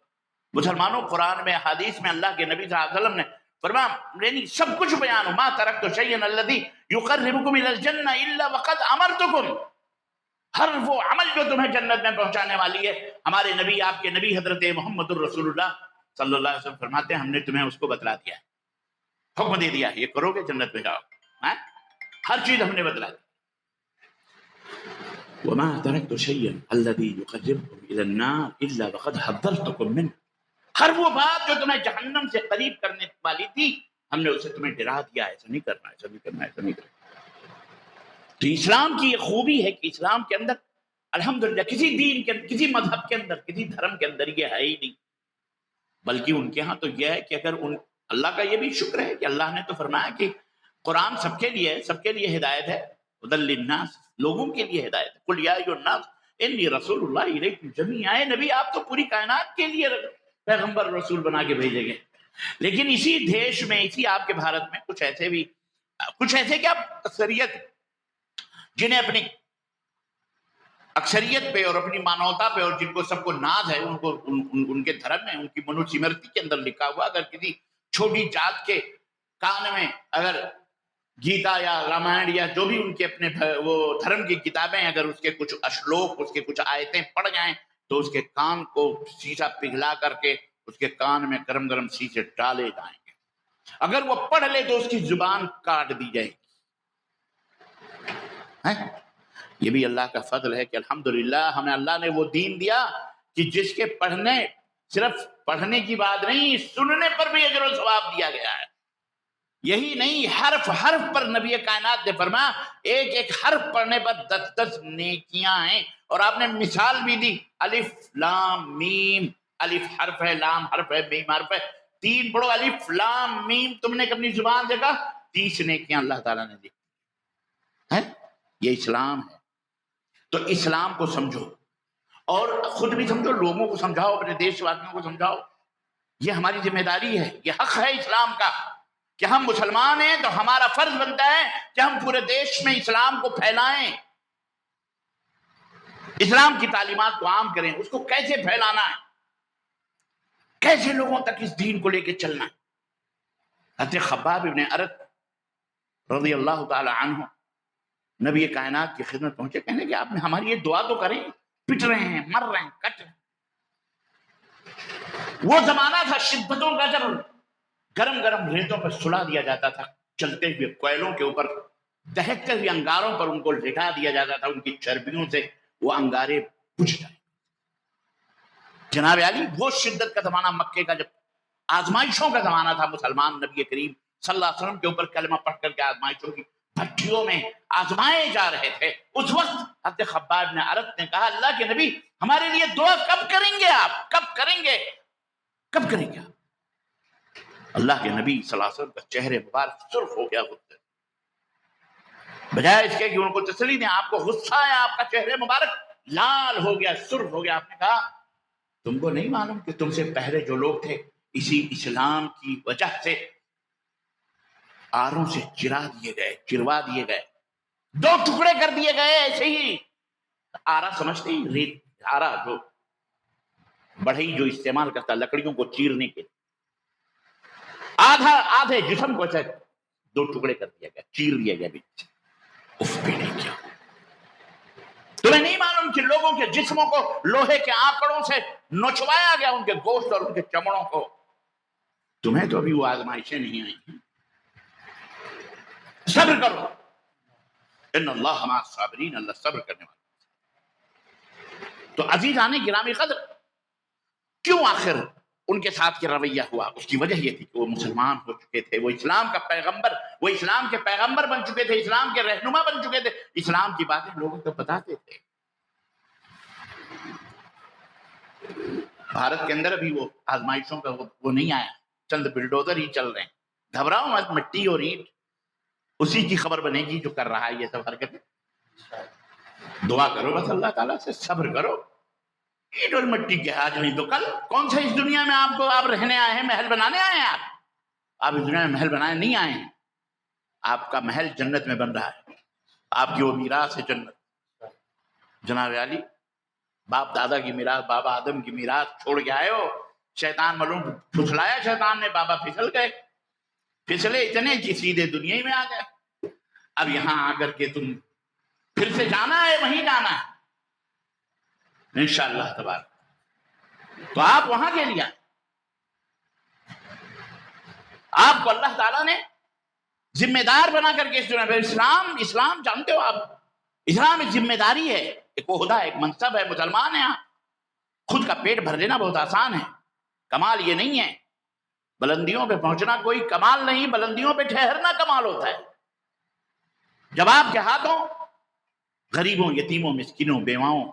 مسلمانوں، قرآن میں، حدیث میں اللہ کے نبی صلی اللہ علیہ وسلم نے فرمایا، یعنی سب کچھ بیان ہو، ما ترکت شیئا الذی یقربکم الی الجنہ الا وقد امرتکم، ہر وہ عمل جو تمہیں جنت میں پہنچانے والی ہے، ہمارے نبی، آپ کے نبی حضرت محمد الرسول اللہ صلی اللہ علیہ وسلم فرماتے ہیں ہم نے تمہیں اس کو بتلا دیا ہے، حکم دے دیا، یہ کرو گے جنت میں جاؤ، ہر چیز ہم نے بتلا دی۔ وما تركت شيئا الذي يقربكم الى النار الا وقد حذرتكم منه، ہر وہ بات جو تمہیں جہنم سے قریب کرنے والی تھی ہم نے اسے تمہیں ڈرا دیا، ایسا نہیں کرنا، ایسا نہیں کرنا، ایسا نہیں کرنا۔ تو اسلام کی یہ خوبی ہے کہ اسلام کے اندر الحمدللہ کسی دین کے، کسی مذہب کے اندر، کسی دھرم کے اندر یہ ہے ہی نہیں، بلکہ ان کے ہاں تو یہ ہے کہ اگر اللہ کا یہ بھی شکر ہے کہ اللہ نے تو فرمایا کہ قرآن سب کے لیے ہے، سب کے لیے ہدایت ہے، ہدی للناس، لوگوں کے لیے ہدایت ہے، قل یا ایھا الناس انی رسول اللہ الیکم جمیعا، اے نبی آپ تو پوری کائنات کے لیے پیغمبر رسول بنا کے بھیجے گئے۔ لیکن اسی دیش میں، اسی آپ کے بھارت میں کچھ ایسے کیا اکثریت، جنہیں اپنی اکثریت پہ اور اپنی مانوتا پہ، اور جن کو سب کو ناز ہے، ان کو ان کے دھرم میں، ان کی منو سمرتی کے اندر لکھا ہوا، اگر کسی چھوٹی جات کے کان میں اگر گیتا یا رامائن یا جو بھی ان کے اپنے وہ دھرم کی کتابیں، اگر اس کے کچھ اشلوک، اس کے کچھ آیتیں پڑھ جائیں تو اس کے کان کو شیشہ پگھلا کر کے اس کے کان میں گرم گرم شیشے ڈالے جائیں گے، اگر وہ پڑھ لے تو اس کی زبان کاٹ دی جائے گی۔ یہ بھی اللہ کا فضل ہے کہ الحمدللہ ہمیں اللہ نے وہ دین دیا کہ جس کے پڑھنے، صرف پڑھنے کی بات نہیں، سننے پر بھی اجر و ثواب دیا گیا ہے۔ یہی نہیں، حرف حرف پر نبی کائنات نے فرمایا ایک ایک حرف پڑھنے پر 10 نیکیاں ہیں، اور آپ نے مثال بھی دی، الف لام میم، الف حرف ہے، لام حرف ہے، میم حرف ہے، 3 پڑھو، الف لام میم، تم نے اپنی زبان سے کہا 30 نیکیاں اللہ تعالیٰ نے دی ہے۔ یہ اسلام ہے، تو اسلام کو سمجھو اور خود بھی سمجھو، لوگوں کو سمجھاؤ، اپنے دیش واسیوں کو سمجھاؤ، یہ ہماری ذمہ داری ہے، یہ حق ہے اسلام کا کہ ہم مسلمان ہیں تو ہمارا فرض بنتا ہے کہ ہم پورے دیش میں اسلام کو پھیلائیں، اسلام کی تعلیمات کو عام کریں۔ اس کو کیسے پھیلانا ہے، کیسے لوگوں تک اس دین کو لے کے چلنا ہے۔ حضرت خباب ابن ارت رضی اللہ تعالی عنہ نبی کائنات کی خدمت پہنچے، کہنے کہ آپ نے ہماری یہ دعا تو کریں، پٹ رہے ہیں، مر رہے ہیں، کٹ رہے ہیں۔ وہ زمانہ تھا شدتوں کا، جب گرم گرم ریتوں پر سلا دیا جاتا تھا، چلتے ہوئے کوئلوں کے اوپر، دہکتے ہوئے انگاروں پر ان کو لٹا دیا جاتا تھا، ان کی چربیوں سے وہ انگارے بجھ جائیں۔ جناب علی، وہ شدت کا زمانہ مکے کا، جب آزمائشوں کا زمانہ تھا، مسلمان نبی کریم صلی اللہ علیہ وسلم کے اوپر کلمہ پڑھ کر کے آزمائشوں کی بھٹیوں میں آزمائے جا رہے تھے، اس وقت حضرت خباب نے عرت نے کہا اللہ کے نبی ہمارے لیے دعا کب کریں گے آپ، کب کریں گے، کب کریں گے آپ؟ اللہ کے نبی صلی اللہ علیہ وسلم کا چہرے مبارک سرخ ہو گیا، غصے بجائے اس کے کہ ان کو تسلی دیں، آپ کو غصہ ہے، آپ کا چہرے مبارک لال ہو گیا، سرخ ہو گیا۔ آپ نے کہا تم کو نہیں معلوم کہ تم سے پہلے جو لوگ تھے اسی اسلام کی وجہ سے آروں سے چروا دیے گئے، 2 ٹکڑے کر دیے گئے ایسے ہی. آرا سمجھتے ہیں؟ ریت آرا جو بڑھئی جو استعمال کرتا لکڑیوں کو چیرنے کے، آدھے جسم کو 2 ٹکڑے کر دیا گیا، چیر دیا گیا بیچ سے. اف بھی نہیں کیا. تمہیں نہیں معلوم کہ لوگوں کے جسموں کو لوہے کے آکڑوں سے نچوایا گیا، ان کے گوشت اور ان کے چمڑوں کو. تمہیں تو ابھی وہ آزمائشیں نہیں آئی ہیں. صبر کرو، ان اللہ مع الصابرین، اللہ صبر کرنے والا. تو عزیزان گرامی قدر، کیوں آخر ان کے ساتھ یہ رویہ ہوا؟ اس کی وجہ یہ تھی کہ وہ مسلمان ہو چکے تھے، وہ اسلام کے پیغمبر بن چکے تھے، اسلام کے رہنما بن چکے تھے، اسلام کی باتیں لوگوں کو بتاتے تھے. بھارت کے اندر ابھی وہ آزمائشوں کا وہ نہیں آیا، چند بلڈوزر ہی چل رہے ہیں. گھبراؤ مت، مٹی اور اینٹ اسی کی خبر بنے گی جو کر رہا ہے یہ سب حرکتیں. دعا کرو بس اللہ تعالیٰ سے، صبر کرو. اینٹ اور مٹی کے آج نہیں تو کل. کون سا اس دنیا میں آپ رہنے آئے ہیں، محل بنانے آئے ہیں؟ آپ اس دنیا میں محل بنانے نہیں آئے ہیں. آپ کا محل جنت میں بن رہا ہے. آپ کی وہ میراث ہے جنت. جناب علی باپ دادا کی میراث، بابا آدم کی میراث چھوڑ کے آئے ہو. شیطان معلوم پھسلایا شیطان نے، بابا پھسل گئے، پھسلے اتنے کہ سیدھے دنیا ہی میں آ گئے. اب یہاں آ کر کے تم پھر سے جانا ہے، وہیں جانا ہے انشاءاللہ تبارک. تو آپ وہاں کے لیے آپ کو اللہ تعالیٰ نے ذمہ دار بنا کر کے اس دنیا میں اسلام جانتے ہو آپ، اسلام ایک ذمہ داری ہے، ایک عہدہ ہے، ایک منصب ہے. مسلمان ہیں آپ. خود کا پیٹ بھر لینا بہت آسان ہے، کمال یہ نہیں ہے. بلندیوں پہ پہنچنا کوئی کمال نہیں، بلندیوں پہ ٹھہرنا کمال ہوتا ہے. جب آپ کے ہاتھوں غریبوں، یتیموں، مسکینوں، بیواؤں،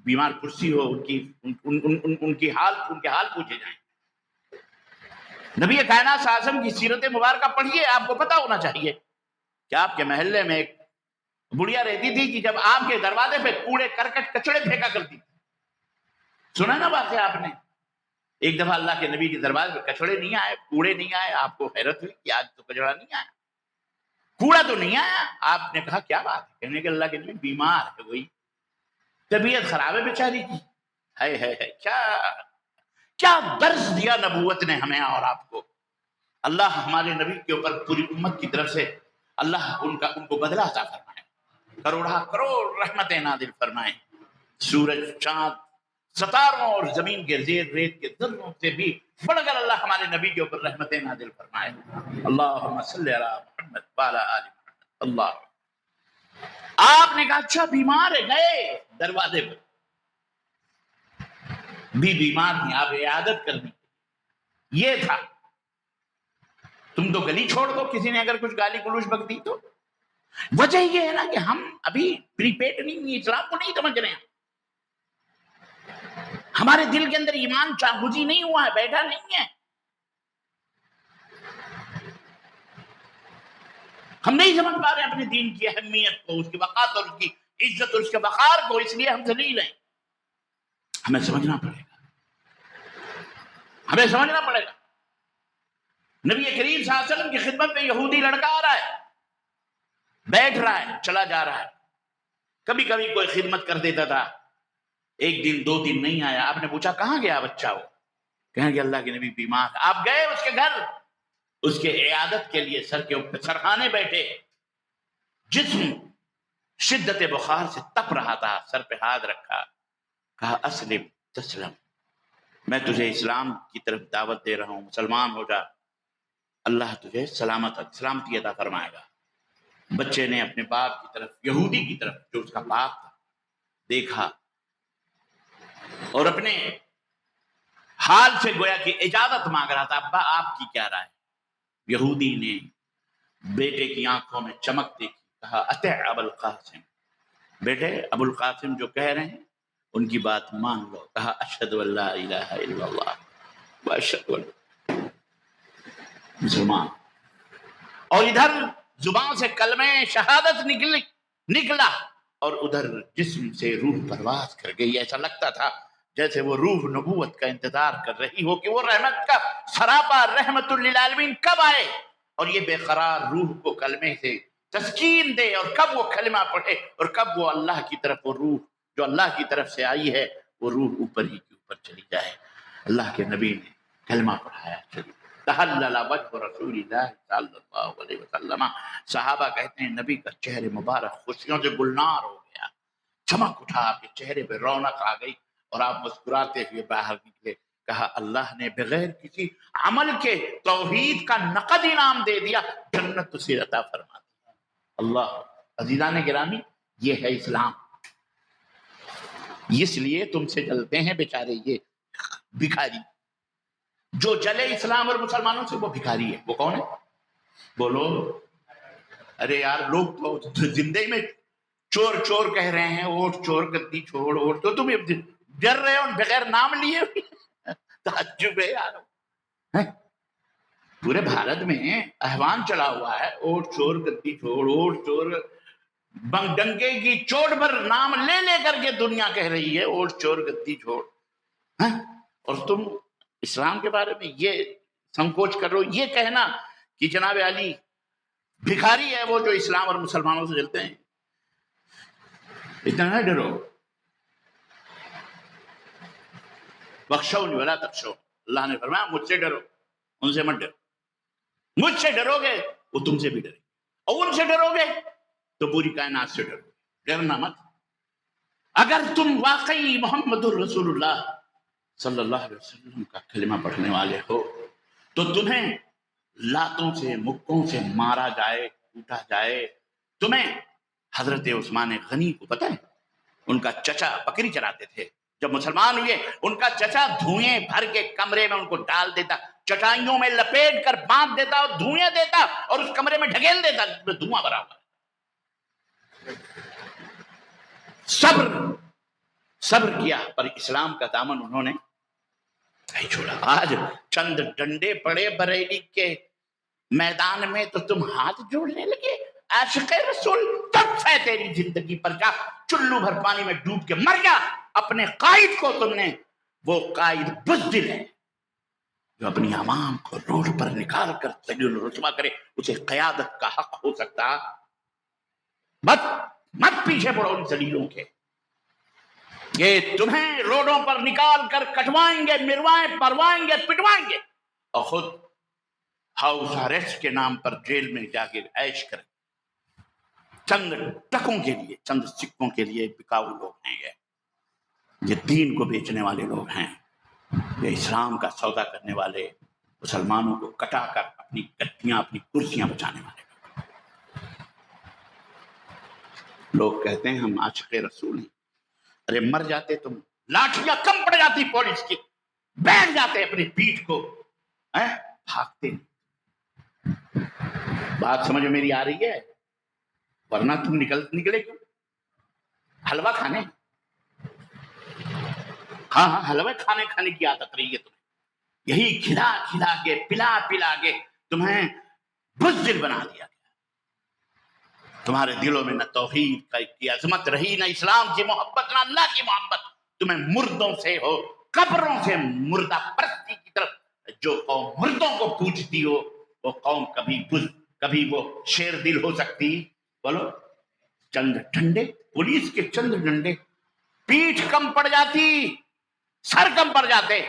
بیمار کرسی ہو، ان کے حال پوچھے جائیں. نبی کائنات صلی اللہ علیہ وسلم کی سیرت مبارکہ پڑھیے، آپ کو پتا ہونا چاہیے کہ آپ کے محلے میں ایک بڑھیا رہتی تھی کہ جب آپ کے دروازے پہ کوڑے کرکٹ کچڑے پھینکا کرتی تھی. سنا نا واقعہ آپ نے؟ ایک دفعہ اللہ کے نبی کے دروازے پہ کچڑے نہیں آئے، کوڑے نہیں آئے. آپ کو حیرت ہوئی کہ آج تو کچڑا نہیں آیا، کوڑا تو نہیں آیا. آپ نے کہا کیا بات ہے؟ کہنے کہ اللہ کے نبی بیمار ہے، وہی طبیعت خراب ہے بیچاری کی. ہے کیا درس دیا نبوت نے ہمیں اور آپ کو. اللہ ہمارے نبی کے اوپر پوری امت کی طرف سے اللہ ان کو بدلہ عطا فرمائے، کروڑ رحمتیں نازل فرمائے. سورج، چاند، ستاروں اور زمین کے زیر ریت کے ذروں سے بھی بڑھ کر اللہ ہمارے نبی کے اوپر رحمتیں نازل فرمائے. اللہم صلی علی محمد وعلی آل محمد. اللہ. آپ نے کہا اچھا بیمار ہے، گئے دروازے پر بھی بیمار تھی، آپ عیادت کرنی. یہ تھا. تم تو گلی چھوڑ دو، کسی نے اگر کچھ گالی گلوچ بک دی تو. وجہ یہ ہے نا کہ ہم ابھی پریپیڈ نہیں، اسلام کو نہیں سمجھ رہے ہیں. ہمارے دل کے اندر ایمان چاغوزی نہیں ہوا ہے، بیٹھا نہیں ہے. ہم نہیں سمجھ پا رہے ہیں اپنے دین کی اہمیت کو، اس کی وقار اور اس کی عزت اور اس کے وقار کو. اس لیے ہم ذلیل ہیں. ہمیں سمجھنا پڑے گا. نبی کریم صلی اللہ علیہ وسلم کی خدمت میں یہودی لڑکا آ رہا ہے، بیٹھ رہا ہے، چلا جا رہا ہے. کبھی کبھی کوئی خدمت کر دیتا تھا، 1 دن 2 دن نہیں آیا. آپ نے پوچھا کہاں گیا بچہ؟ وہ کہیں کہ اللہ کے نبی بیمار. آپ گئے اس کے گھر، اس کے عیادت کے لیے سر کے اوپر سرخانے بیٹھے، جسم شدت بخار سے تپ رہا تھا، سر پہ ہاتھ رکھا، کہا اسلم تسلم، میں تجھے اسلام کی طرف دعوت دے رہا ہوں، مسلمان ہو جا، اللہ تجھے سلامتی عطا فرمائے گا. بچے نے اپنے باپ کی طرف، یہودی کی طرف جو اس کا باپ تھا، دیکھا اور اپنے حال سے گویا کہ اجازت مانگ رہا تھا. ابا آپ کی کیا رائے؟ یہودی نے بیٹے کی آنکھوں میں چمک دیکھی، کہا اطع ابا القاسم، بیٹے ابو القاسم جو کہہ رہے ہیں ان کی بات مان لو. کہا اشہد ان لا الہ الا اللہ واشہد ان مسلمان. اور ادھر زبان سے کلمہ شہادت نکلا اور ادھر جسم سے روح پرواز کر گئی. ایسا لگتا تھا جیسے وہ روح نبوت کا انتظار کر رہی ہو کہ وہ رحمت کا سراپا رحمت للعالمین کب آئے. اور یہ بے قرار روح کو کلمے سے تسکین دے، اور کب وہ کلمہ پڑھے اور کب وہ اللہ کی طرف، وہ روح جو اللہ کی طرف سے آئی ہے وہ روح اوپر ہی کے اوپر چلی جائے۔ اللہ کے نبی نے کلمہ پڑھایا، چلی تحلل وجہ رسول اللہ صلی اللہ علیہ وسلم۔ صحابہ کہتے ہیں نبی کا چہرے مبارک خوشیوں سے گلنار ہو گیا، چمک اٹھا، آپ کے چہرے پہ رونق آ گئی اور آپ مسکراتے ہوئے باہر نکلے۔ کہا اللہ نے بغیر کسی عمل کے توحید کا نقد انعام دے دیا، جنت اسے عطا فرما دی۔ اللہ عزیزان گرامی، یہ ہے اسلام۔ اس لیے تم سے جلتے ہیں بیچارے یہ بھکاری، جو جلے اسلام اور مسلمانوں سے وہ بھکاری ہے۔ وہ کون ہے؟ بولو۔ ارے یار لوگ تو زندگی میں چور چور کہہ رہے ہیں، ووٹ چور، گدی چھوڑ، ووٹ تو تم ڈر رہے ہو بغیر نام لیے۔ تعجب ہے یار، پورے بھارت میں احوان چلا ہوا ہے، ووٹ چور، گدی چھوڑ، ووٹ چور، ڈنکے کی چوٹ پر نام لے لے کر کے دنیا کہہ رہی ہے ووٹ چور، گدی چھوڑ، اور تم اسلام کے بارے میں یہ سنکوچ کر رہے ہو، یہ کہنا کہ جناب علی بھکاری ہے وہ جو اسلام اور مسلمانوں سے جلتے ہیں۔ اتنا نہ ڈرو، بخشونی ولا تخشو، اللہ نے فرمایا مجھ سے ڈرو، ان سے مت ڈرو۔ مجھ سے ڈرو گے وہ تم سے بھی ڈرے، اور ان سے ڈرو گے تو پوری کائنات سے ڈرو، ڈرنا مت۔ اگر تم واقعی محمد الرسول اللہ صلی اللہ علیہ وسلم کا کلمہ پڑھنے والے ہو تو تمہیں لاتوں سے، مکوں سے مارا جائے، کوٹا جائے۔ تمہیں حضرت عثمان غنی کو پتہ ہے، ان کا چچا بکری چراتے تھے، جب مسلمان ہوئے ان کا چچا دھوئیں بھر کے کمرے میں ان کو ڈال دیتا، چٹائیوں میں لپیٹ کر باندھ دیتا اور دھوئیں دیتا اور اس کمرے میں ڈھکیل دیتا جس میں دھواں بھرا ہوا۔ صبر کیا، پر اسلام کا دامن انہوں نے نہیں چھوڑا۔ آج چند ڈنڈے پڑے بریلی کے میدان میں تو تم ہاتھ جوڑنے لگے۔ عاشق رسول تب سے تیری زندگی پر جا، چلو بھر پانی میں ڈوب کے مر گیا۔ اپنے قائد کو تم نے، وہ قائد بزدل ہے جو اپنی عوام کو روڈ پر نکال کر ذلیل و رسوا کرے، اسے قیادت کا حق ہو سکتا؟ مت پیچھے پڑو ان ذلیلوں کے، یہ تمہیں روڈوں پر نکال کر کٹوائیں گے، مروائیں، پروائیں گے، پٹوائیں گے، اور خود ہاؤس اریسٹ کے نام پر جیل میں جا کے عیش کریں۔ چند ٹکوں کے لیے، چند سکوں کے لیے بکاؤ لوگ ہیں یہ دین کو بیچنے والے لوگ ہیں، یہ اسلام کا سودا کرنے والے، مسلمانوں کو کٹا کر اپنی گدیاں، اپنی کرسیاں بچانے والے لوگ کہتے ہیں ہم عاشق رسول ہیں۔ ارے مر جاتے تم، لاٹھیاں کم پڑ جاتی پولیس کی، بیٹھ جاتے اپنی پیٹھ کو، بھاگتے نہیں۔ بات سمجھ میری آ رہی ہے؟ ورنہ تم نکلے کیوں؟ حلوہ کھانے، ہاں حلوہ کھانے کی عادت رہی ہے تمہیں، یہی کھلا کھلا کے، پلا پلا کے تمہیں بزدل بنا دیا گیا۔ تمہارے دلوں میں نہ توحید کی عظمت رہی، نہ اسلام کی محبت، نہ اللہ کی محبت۔ تمہیں مردوں سے ہو، قبروں سے، مردہ پرستی کی طرف، جو قوم مردوں کو پوجتی ہو وہ قوم کبھی وہ شیر دل ہو سکتی؟ بولو۔ چند ڈنڈے، پولیس کے چند ڈنڈے، پیٹھ کم پڑ جاتی، سر کم پڑ جاتے،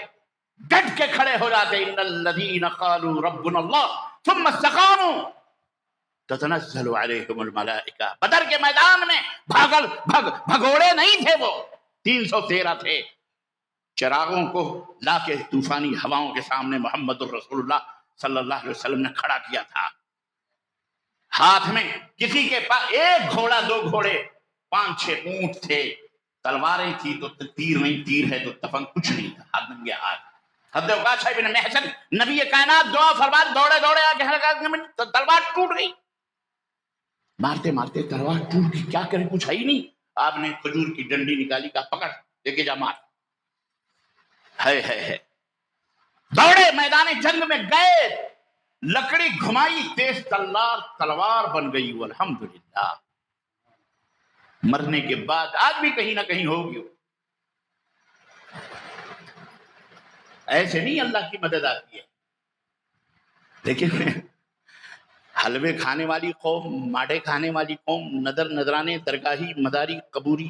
ڈٹ کے کھڑے ہو جاتے۔ ان الذین قالوا ربنا اللہ ثم استقاموا تتنزل علیہم الملائکہ۔ بدر کے میدان میں بھگوڑے نہیں تھے، وہ 313 تھے۔ چراغوں کو لا کے طوفانی ہواؤں کے سامنے محمد الرسول اللہ صلی اللہ علیہ وسلم نے کھڑا کیا تھا۔ ہاتھ میں کسی کے پاس ایک گھوڑا، 2 گھوڑے، 5-6 اونٹ تھے، تلواریں تھی تو تیر نہیں، تیر ہے تو تفنگ کچھ نہیں تھا، ہاتھ ننگے ہاتھ۔ حضرت عکاشہ بن محصن نبی کائنات دعا فرماد دوڑے آ کے تلوار ٹوٹ گئی، مارتے مارتے تلوار ٹوٹ گئی، کیا کریں، کچھ ہے ہی نہیں۔ آپ نے کھجور کی ڈنڈی نکالی، کا پکڑ، لے کے جا مار۔ ہے دوڑے میدان جنگ میں گئے، لکڑی گھمائی، تیز تلوار بن گئی۔ الحمدللہ، مرنے کے بعد آج بھی کہیں نہ کہیں ہوگی۔ ایسے نہیں اللہ کی مدد آتی ہے، لیکن حلوے کھانے والی قوم، ماڈے کھانے والی قوم، نظر نذرانے درگاہی مداری قبوری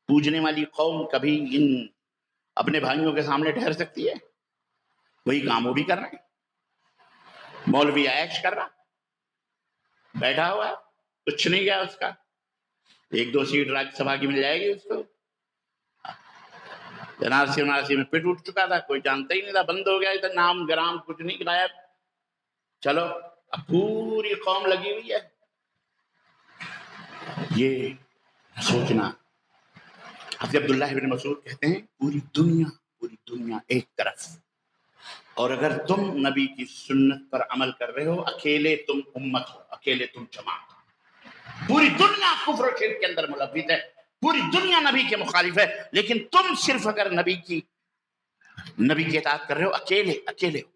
پوجنے والی قوم کبھی ان اپنے بھائیوں کے سامنے ٹھہر سکتی ہے؟ وہی کام وہ بھی کر رہے ہیں۔ مولوی عیش کر رہا، بیٹھا ہوا ہے، کچھ نہیں گیا اس کا، 1-2 سیٹ راجیہ سبھا کی مل جائے گی اس کو۔ NRC میں پٹ اٹھ چکا تھا، کوئی جانتا ہی نہیں تھا، بند ہو گیا ادھر، نام گرام کچھ نہیں غائب۔ چلو اب پوری قوم لگی ہوئی ہے۔ یہ سوچنا، حضرت عبداللہ بن مسعود کہتے ہیں پوری دنیا ایک طرف، اور اگر تم نبی کی سنت پر عمل کر رہے ہو، اکیلے تم امت ہو، اکیلے تم جماعت ہو۔ پوری دنیا کفر و شرک کے اندر ملوث ہے، پوری دنیا نبی کے مخالف ہے، لیکن تم صرف اگر نبی کی اطاعت کر رہے ہو، اکیلے ہو،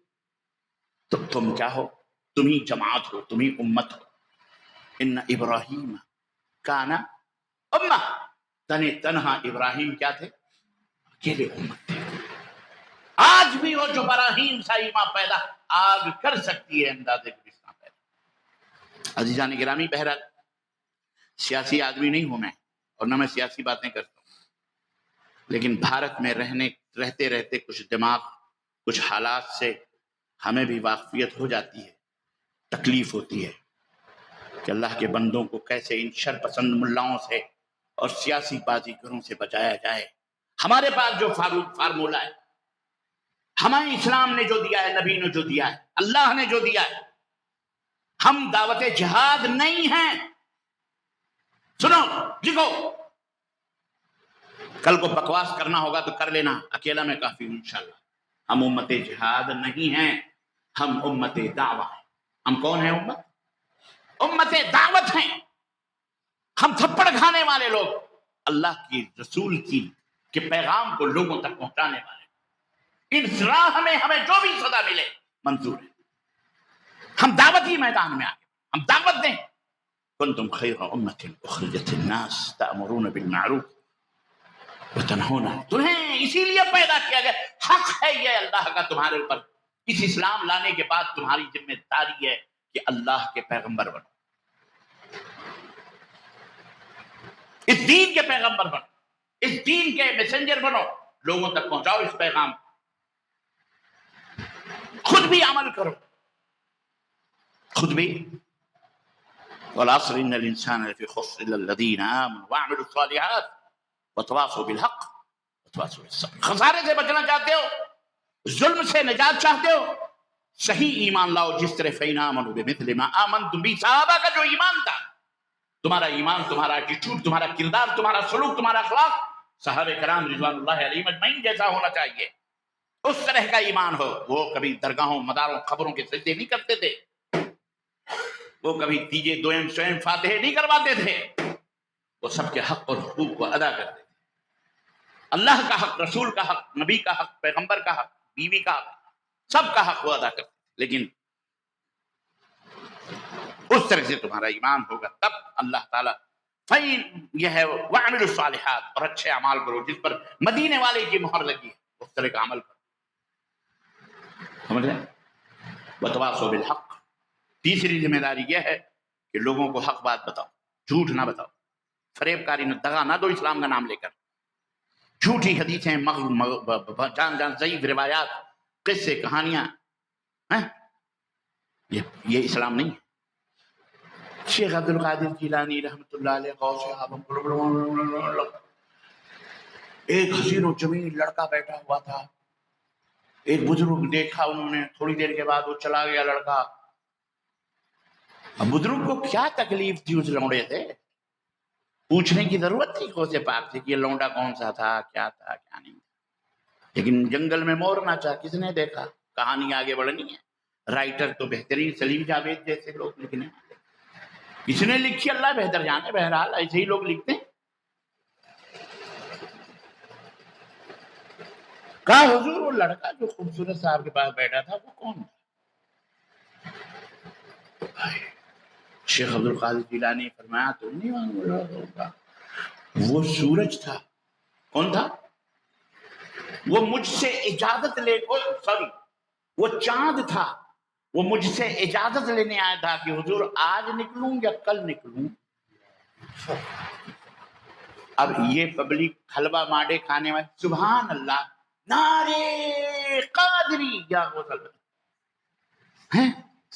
تو تم کیا ہو؟ تم ہی جماعت ہو، تم ہی امت ہو۔ ان ابراہیم کانا امہ، تنہا ابراہیم کیا تھے؟ اکیلے امت تھے۔ آج بھی وہ جو براہیم سا ایمان پیدا آگ کر سکتی ہے، اندازے گزشتہ پیدا۔ عزیزان گرامی، بہرحال سیاسی آدمی نہیں ہوں میں، اور نہ میں سیاسی باتیں کرتا ہوں، لیکن بھارت میں رہتے رہتے کچھ دماغ، کچھ حالات سے ہمیں بھی واقفیت ہو جاتی ہے، تکلیف ہوتی ہے کہ اللہ کے بندوں کو کیسے ان شر پسند ملاؤں سے اور سیاسی بازیگروں سے بچایا جائے۔ ہمارے پاس جو فارمولہ ہے، ہمیں اسلام نے جو دیا ہے، نبی نے جو دیا ہے، اللہ نے جو دیا ہے، ہم دعوت جہاد نہیں ہیں۔ سنو، لکھو، کل کو بکواس کرنا ہوگا تو کر لینا، اکیلا میں کافی ہوں انشاءاللہ۔ ہم امت جہاد نہیں ہیں، ہم امت دعوت ہیں۔ ہم کون ہیں؟ امت دعوت ہیں۔ ہم تھپڑ کھانے والے لوگ، اللہ کی رسول کے پیغام کو لوگوں تک پہنچانے والے، اس راہ میں ہمیں جو بھی صدا ملے منظور ہے۔ ہم دعوتی میدان میں آگے، ہم دعوت دیں۔ کنتم خیر امت اخرجت الناس تأمرون بالمعروف وتنہون، تمہیں اسی لیے پیدا کیا گیا، حق ہے یہ اللہ کا تمہارے اوپر۔ اس اسلام لانے کے بعد تمہاری ذمہ داری ہے کہ اللہ کے پیغمبر بنو، اس دین کے پیغمبر بنو، اس دین کے میسنجر بنو، لوگوں تک پہنچاؤ اس پیغام، خود بھی عمل کرو، خود بھی۔ والعصر ان الانسان لفی خسر الا الذین آمنوا وعملوا الصالحات وتواصوا بالحق وتواصوا بالصبر۔ خسارے سے بچنا چاہتے ہو، ظلم سے نجات چاہتے ہو، صحیح ایمان لاؤ، جس طرح فإن آمنوا بمثل ما آمنتم به، صحابہ کا جو ایمان تھا، تمہارا ایمان، تمہارا ایٹیٹیوڈ، تمہارا کردار، تمہارا سلوک، تمہارا اخلاق صحابہ کرام رضوان اللہ علیہم اجمعین جیسا ہونا چاہیے، اس طرح کا ایمان ہو۔ وہ کبھی درگاہوں، مداروں، قبروں کے سجدے نہیں کرتے تھے، وہ کبھی تیجے دوئم سوئم فاتحے نہیں کرواتے تھے، وہ سب کے حق اور حقوق کو ادا کرتے تھے۔ اللہ کا حق، رسول کا حق، نبی کا حق، پیغمبر کا حق، بیوی کا حق، سب کا حق وہ ادا کرتے تھے۔ لیکن اس طرح سے تمہارا ایمان ہوگا تب اللہ تعالیٰ یہ ہے وَعْمِلُوا الصَّالِحَاتِ، اور اچھے اعمال کرو، جس پر مدینے والے کی مہر لگی ہے، اس طرح کا عمل کرو، سمجھ رہے ہیں؟ وَتَوَاصَوْا بِالْحَقِّ، تیسری ذمہ داری یہ ہے کہ لوگوں کو حق بات بتاؤ، جھوٹ نہ بتاؤ، فریب کاری نہ، دغا نہ دو اسلام کا نام لے کر، جھوٹی حدیثیں، جان ضعیف روایات، قصے، کہانیاں، یہ اسلام نہیں ہے۔ شیخ عبد القادر جیلانی رحمۃ اللہ علیہ غوث اعظم، ایک حسین و جمیل لڑکا بیٹھا ہوا تھا، ایک بزرگ دیکھا انہوں نے، تھوڑی دیر کے بعد وہ چلا گیا لڑکا۔ اب بزرگ کو کیا تکلیف تھی اس لونڈے سے، پوچھنے کی ضرورت تھی غوث پاک سے کہ یہ لونڈا کون سا تھا، کیا تھا، کیا نہیں، لیکن جنگل میں مور ناچا، کس نے دیکھا؟ کہانی آگے بڑھنی ہے، رائٹر تو بہترین سلیم جاوید جیسے لوگ لکھنے، کس نے لکھی اللہ بہتر جانے، بہرحال ایسے ہی لوگ لکھتے ہیں۔ کہا حضور وہ لڑکا جو خوبصورت صاحب کے پاس بیٹھا تھا وہ کون تھا؟ شیخ عبد القادر جیلانی فرمایا تم نہیں ہوگا، وہ سورج تھا۔ کون تھا؟ وہ مجھ سے اجازت لے، سوری، وہ چاند تھا، وہ مجھ سے اجازت لینے آیا تھا کہ حضور آج نکلوں یا کل نکلوں. اب یہ پبلک حلوہ ماڈے کھانے والے سبحان اللہ نعرے قادری یا غوث ہیں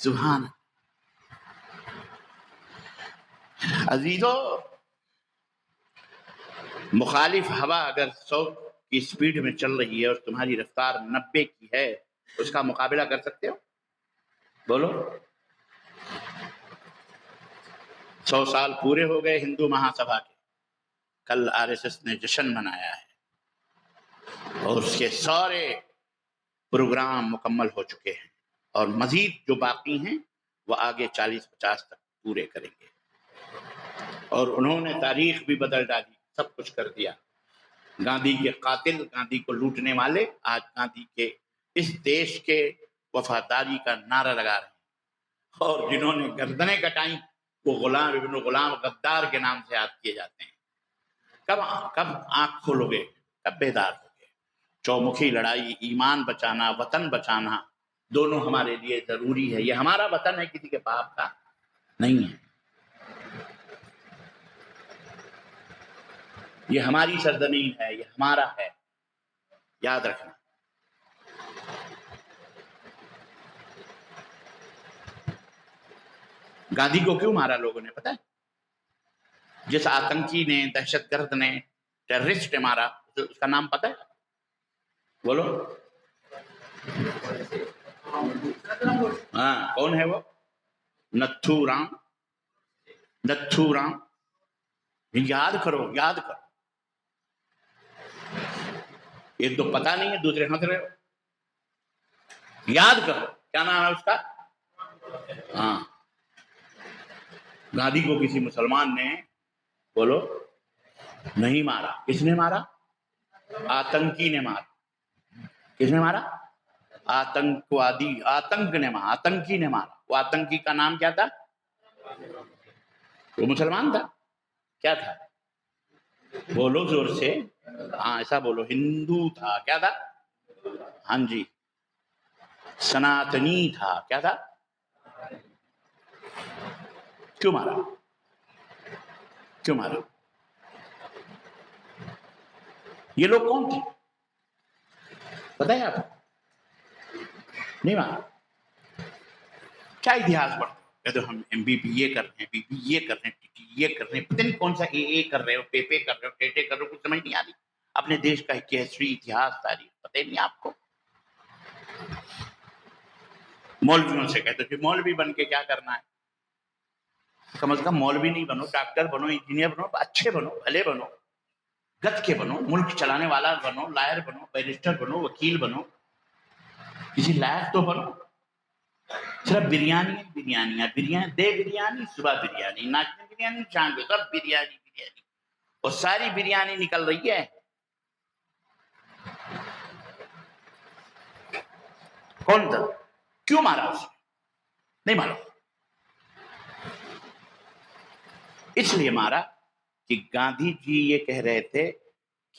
سبحان. عزیزو مخالف ہوا اگر 100 کی سپیڈ میں چل رہی ہے اور تمہاری رفتار 90 کی ہے اس کا مقابلہ کر سکتے ہو؟ بولو. 100 سال پورے ہو گئے ہندو مہا سبھا کے. کل RSS نے جشن منایا ہے اور اس کے سارے پروگرام مکمل ہو چکے ہیں اور مزید جو باقی ہیں وہ آگے 40-50 تک پورے کریں گے. اور انہوں نے تاریخ بھی بدل ڈالی، سب کچھ کر دیا. گاندھی کے قاتل، گاندھی کو لوٹنے والے آج گاندھی کے اس دیش کے وفاداری کا نعرہ لگا رہے ہیں، اور جنہوں نے گردنیں کٹائیں وہ غلام ابن غلام غدار کے نام سے یاد کیے جاتے ہیں. کب آنکھ کھولو گے؟ کب بیدار ہو گے؟ چومکھی لڑائی، ایمان بچانا، وطن بچانا دونوں ہمارے لیے ضروری ہے. یہ ہمارا وطن ہے، کسی کے باپ کا نہیں ہے. یہ ہماری سرزمین ہے، یہ ہمارا ہے، یاد رکھنا. گاندھی کو کیوں مارا لوگوں نے پتا ہے؟ جس آتنکی نے، دہشت گرد نے، ٹیررسٹ نے مارا اس کا نام پتا ہے؟ بولو. ہاں کون ہے وہ؟ نتھو رام. نتھو رام. یاد کرو یاد کرو. ایک تو پتا نہیں ہے، دوسرے ہنس رہے ہو. یاد کرو کیا نام ہے اس کا. ہاں گاندھی کو کسی مسلمان نے بولو نہیں مارا. کس نے مارا؟ آتنکی نے مارا. کس نے مارا؟ آتنکوادی، آتنک نے مارا، آتنکی نے مارا. وہ آتنکی کا نام کیا تھا؟ وہ مسلمان تھا. کیا تھا؟ بولو زور سے. ہاں ایسا بولو. ہندو تھا. کیا تھا؟ ہاں جی سناتنی تھا. کیا تھا؟ کیوں مارا؟ کیوں مارا؟ یہ لوگ کون تھے پتہ ہے آپ؟ نہیں مارا. کیا اتہاس پڑھتے کہتے ہم MBBA کر رہے ہیں، BBA کر رہے ہیں، TTE کر رہے ہیں، پتہ نہیں کون سا AA کر رہے ہو، پیپے کر رہے ہو، ٹیٹے کر رہے ہو، کچھ سمجھ نہیں آ رہی. اپنے دیش کا ہسٹری، اتہاس، تاریخ پتہ ہی نہیں آپ کو. مولویوں سے کہتے کہ مولوی بن کے کیا کرنا ہے؟ کم از کم مولوی نہیں بنو، ڈاکٹر بنو، انجینئر بنو، اچھے بنو، بھلے بنو، گت کے بنو، ملک چلانے والا بنو، لائر بنو، بیرسٹر بنو، وکیل بنو، کسی لائق تو بنو. صرف بریانی بریانیاں بریانی دے بریانی صبح بریانی ناشتے بریانی شام کو سب بریانی بریانی اور ساری بریانی نکل رہی ہے. کون تھا؟ کیوں مارا اس نے؟ نہیں مارا. اس لیے مارا کہ گاندھی جی یہ کہہ رہے تھے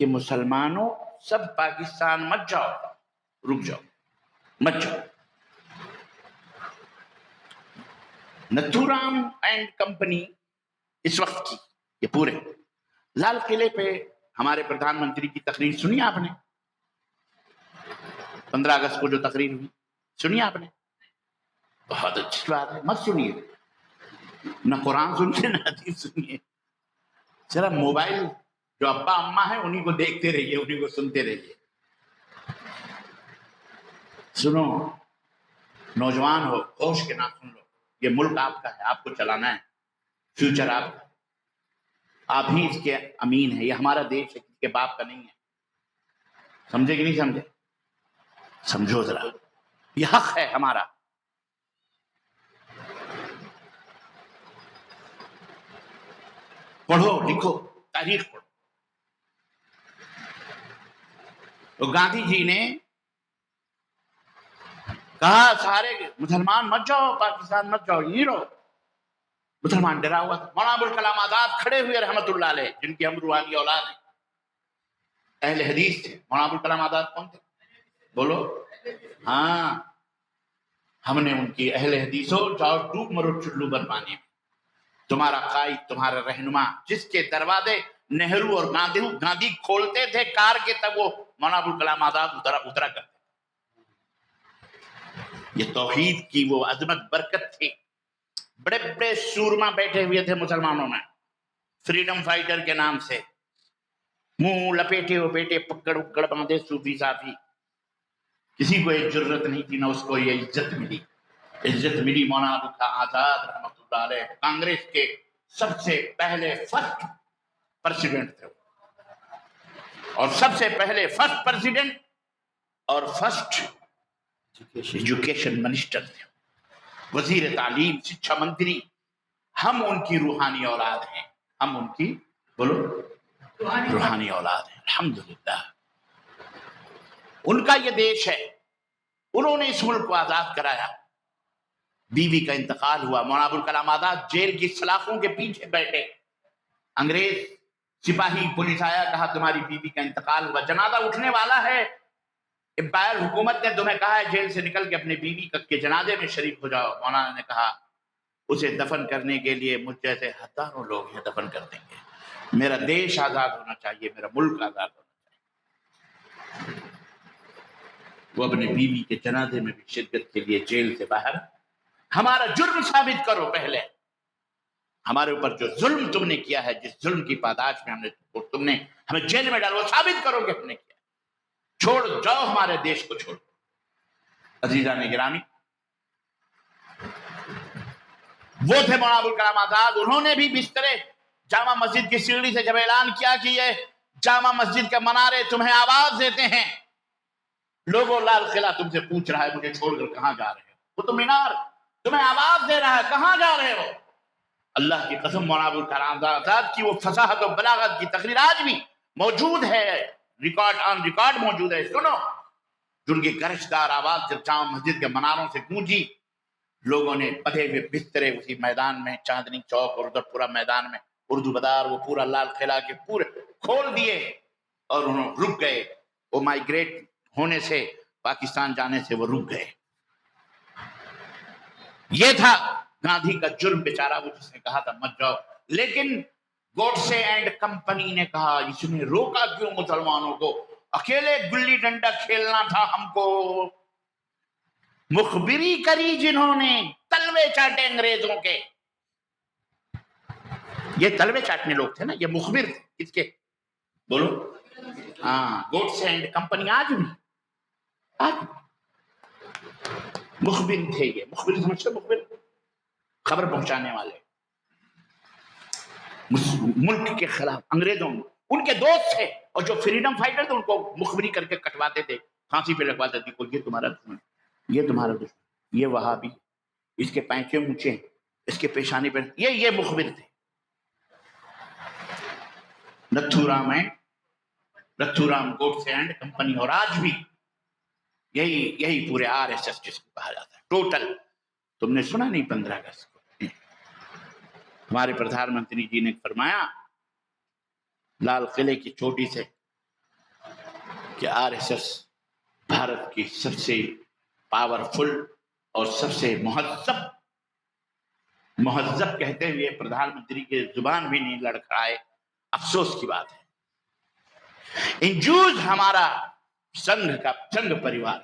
کہ مسلمانوں سب پاکستان مت جاؤ، رک جاؤ، مت جاؤ. نتھو رام اینڈ کمپنی اس وقت کی یہ پورے لال قلعے پہ ہمارے پردھان منتری کی تقریر سنی آپ نے؟ 15 اگست کو جو تقریر ہوئی سنی آپ نے؟ بہت اچھی بات ہے. مت سنیے، نہ قرآن سنیے نہ حدیث سنیے. صرف موبائل جو ابا اما ہے انہیں کو دیکھتے رہیے، انہیں کو سنتے رہیے. سنو نوجوان ہو، ہوش کے نام سن لو. یہ ملک آپ کا ہے، آپ کو چلانا ہے، فیوچر آپ کا. آپ ہی اس کے امین ہیں. یہ ہمارا دیش ہے، کسی کے باپ کا نہیں ہے. سمجھے کہ نہیں سمجھے؟ سمجھو ذرا، یہ حق ہے ہمارا. پڑھو لکھو، تاریخ پڑھو. تو گاندھی جی نے کہا سارے مسلمان مت جاؤ، پاکستان مت جاؤ، یہیں رہو. مسلمان ڈرا ہوا تھا. مولانا ابوالکلام آزاد کھڑے ہوئے رحمت اللہ علیہ، جن کی ہم روحانی اولاد ہیں، اہل حدیث تھے. مولانا ابوالکلام آزاد کون تھے؟ بولو. ہاں ہم نے ان کی اہل حدیثوں جاؤ ڈوب مرو چلو بن پانے میں، تمہارا قائد تمہارا رہنما جس کے دروازے نہرو اور گاندھی کھولتے تھے کار کے، تب وہ مولانا ابوالکلام آزاد اترا کرتے۔ یہ توحید کی وہ عظمت برکت تھی۔ بڑے بڑے سورما بیٹھے ہوئے تھے مسلمانوں میں، فریڈم فائٹر کے نام سے، منہ لپیٹے وپیٹے پکڑ اکڑ باندھے صوفی صافی، کسی کو یہ جرت نہیں تھی، نہ اس کو یہ عزت ملی۔ عزت ملی مولانا ابوالکلام آزاد رحمۃ اللہ علیہ، کانگریس کے سب سے پہلے فرسٹ پریزیڈنٹ تھے، اور سب سے پہلے فرسٹ پریزیڈنٹ اور فرسٹ ایجوکیشن منسٹر تھے، وزیر تعلیم، شکشا منتری۔ ہم ان کی روحانی اولاد ہیں، ہم ان کی بولو روحانی اولاد ہیں، الحمدللہ۔ ان کا یہ دیش ہے، انہوں نے اس ملک کو آزاد کرایا۔ بیوی کا انتقال ہوا، مولانا ابوالکلام آزاد جیل کی سلاخوں کے پیچھے بیٹھے، انگریز سپاہی پولیس آیا، کہا تمہاری بیوی کا انتقال ہوا، جنازہ اٹھنے والا ہے، امپائر حکومت نے تمہیں کہا ہے جیل سے نکل کے اپنے بیوی کے جنازے میں شریک ہو جاؤ۔ مولانا نے کہا اسے دفن کرنے کے لیے مجھ جیسے ہزاروں لوگ ہیں دفن کر دیں گے، میرا دیش آزاد ہونا چاہیے، میرا ملک آزاد ہونا چاہیے۔ وہ اپنے بیوی کے جنازے میں بھی شرکت کے لیے جیل سے باہر۔ ہمارا جرم ثابت کرو پہلے، ہمارے اوپر جو ظلم تم نے کیا ہے، جس ظلم کی پاداش میں تم نے ہمیں جیل میں ڈالو، ثابت کرو کہ ہم نے کیا۔ چھوڑ جاؤ ہمارے دیش کو، چھوڑ۔ عزیزان گرامی، وہ تھے مولانا ابوالکلام آزاد، انہوں نے بھی بسترے جامع مسجد کی سیڑھی سے جب اعلان کیا کہ یہ جامع مسجد کے منارے تمہیں آواز دیتے ہیں، لوگوں لال قلعہ تم سے پوچھ رہا ہے مجھے چھوڑ کر کہاں جا رہے ہو، وہ تو مینار تمہیں آواز دے رہا ہے، کہاں جا رہے ہو؟ اللہ کی قسم، مولانا ابوالکلام آزاد کی وہ فصاحت و بلاغت کی تقریر آج بھی موجود ہے، ریکارڈ موجود ہے۔ سنو، جن کی گرجدار آواز جب جامع مسجد کے مناروں سے گونجی، لوگوں نے بدھے ہوئے بسترے اسی میدان میں، چاندنی چوک اور ادھر پورا میدان میں، اردو بازار، وہ پورا لال قلعہ کے پورے کھول دیے، اور انہوں رک گئے۔ وہ مائیگریٹ ہونے سے، پاکستان جانے سے وہ رک گئے۔ یہ تھا گاندھی کا جرم بیچارہ، وہ جس نے کہا تھا مت جاؤ، لیکن گوڈسے اینڈ کمپنی نے کہا اس نے روکا کیوں مسلمانوں کو؟ اکیلے گلی ڈنڈا کھیلنا تھا ہم کو، مخبری کری جنہوں نے، تلوے چاٹے انگریزوں کے۔ یہ تلوے چاٹنے لوگ تھے نا، یہ مخبر تھے کس کے؟ بولو۔ ہاں، گوڈسے اینڈ کمپنی آج بھی مخبر تھے۔ یہ مخبر سمجھتے، مخبر خبر پہنچانے والے، ملک کے خلاف انگریزوں ان کے دوست تھے، اور جو فریڈم فائٹر تھے ان کو مخبری کر کے کٹواتے تھے، پھانسی پہ لگواتے تھے، یہ تمہارا دشمن، یہ تمہارا دشمن، یہ وہابی، اس کے پینچے اونچے ہیں، اس کے پیشانی پہ، یہ مخبر تھے۔ نتھو رام گوڈسے اینڈ کمپنی، اور آج بھی یہی پورے RSS جس کو کہا جاتا ہے ٹوٹل۔ تم نے سنا نہیں 15 اگست کو ہمارے پردھان منتری جی نے فرمایا لال قلعے کی چوٹی سے کہ RSS بھارت کی سب سے پاورفل اور سب سے مہذب کہتے ہوئے پردھان منتری کے زبان بھی نہیں لڑکھڑائے، افسوس کی بات ہے۔ انجوز ہمارا سنگھ پریوار،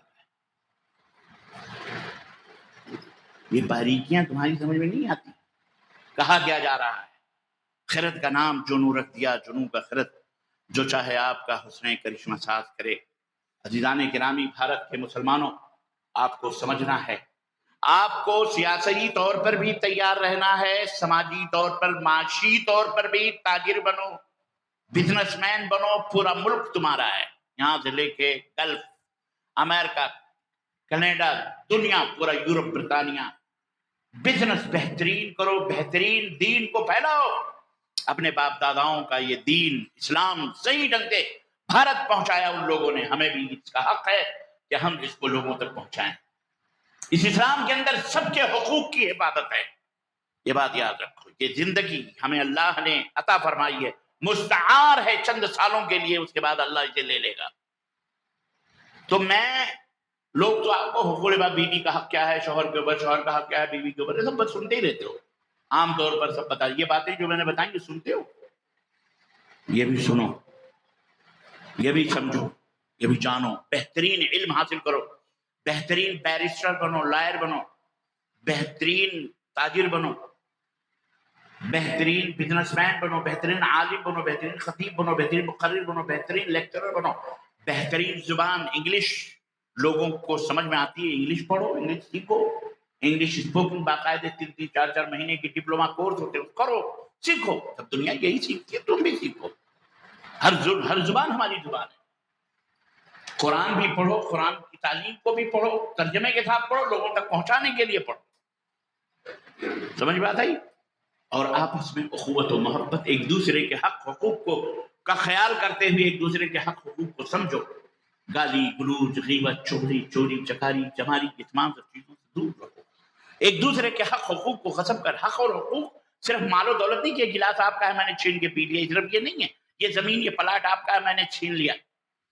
یہ باریکیاں تمہاری سمجھ میں نہیں آتی۔ کہا کیا جا رہا ہے، خرد کا نام جنوں رکھ دیا، جنوں کا خرد، جو چاہے آپ کا حسن کرشمہ ساز کرے۔ عزیزان گرامی، بھارت کے مسلمانوں، آپ کو سمجھنا ہے، آپ کو سیاسی طور پر بھی تیار رہنا ہے، سماجی طور پر، معاشی طور پر بھی تاجر بنو، بزنس مین بنو، پورا ملک تمہارا ہے، یہاں سے لے کے گلف، امریکہ، کینیڈا، دنیا، پورا یورپ، برطانیہ، بزنس بہترین کرو، بہترین دین کو پھیلاؤ۔ اپنے باپ داداؤں کا یہ دین اسلام صحیح ڈھنگ سے بھارت پہنچایا ان لوگوں نے، ہمیں بھی اس کا حق ہے کہ ہم اس کو لوگوں تک پہنچائیں۔ اس اسلام کے اندر سب کے حقوق کی حفاظت ہے، یہ بات یاد رکھو۔ یہ زندگی ہمیں اللہ نے عطا فرمائی ہے، مستعار ہے چند سالوں کے لیے، اس کے بعد اللہ اسے لے لے گا۔ تو میں لوگ تو آپ کو حقوق العباد، بیوی کا حق کیا ہے شوہر کے اوپر، شوہر کا حق کیا ہے بیوی کے اوپر، یہ سب بس سنتے ہی رہتے ہو عام طور پر. سب بتا یہ باتیں جو میں نے بتائیں یہ سنتے ہو، یہ بھی سنو، یہ بھی سمجھو، یہ بھی جانو. بہترین علم حاصل کرو، بہترین بیرسٹر بنو، لائر بنو، بہترین تاجر بنو، بہترین بزنس مین بنو، بہترین عالم بنو، بہترین خطیب بنو، بہترین مقرر بنو، بہترین لیکچرر بنو. بہترین زبان انگلش لوگوں کو سمجھ میں آتی ہے، انگلش پڑھو، انگلش سیکھو، انگلش اسپوکنگ باقاعدہ 3-4 مہینے کی ڈپلوما کورس ہوتے ہیں، کرو، سیکھو. سب دنیا یہی سیکھتی ہے، تم بھی سیکھو. ہر زبان ہماری زبان ہے. قرآن بھی پڑھو، قرآن کی تعلیم کو بھی پڑھو، ترجمے کے ساتھ پڑھو، لوگوں تک پہنچانے کے لیے پڑھو. سمجھ بات آئی؟ اور آپس میں اخوت و محبت، ایک دوسرے کے حق حقوق کو کا خیال کرتے ہوئے ایک دوسرے کے حق حقوق کو سمجھو. گالی گلوچ، غیبت، چغلی، چوری چکاری، چماری کی تمام سب چیزوں سے دور رہو. ایک دوسرے کے حق حقوق کو غصب کر. حق اور حقوق صرف مال و دولت نہیں کہ گلاس آپ کا ہے میں نے چھین کے پی لیا، صرف یہ نہیں ہے. یہ زمین، یہ پلاٹ آپ کا ہے میں نے چھین لیا،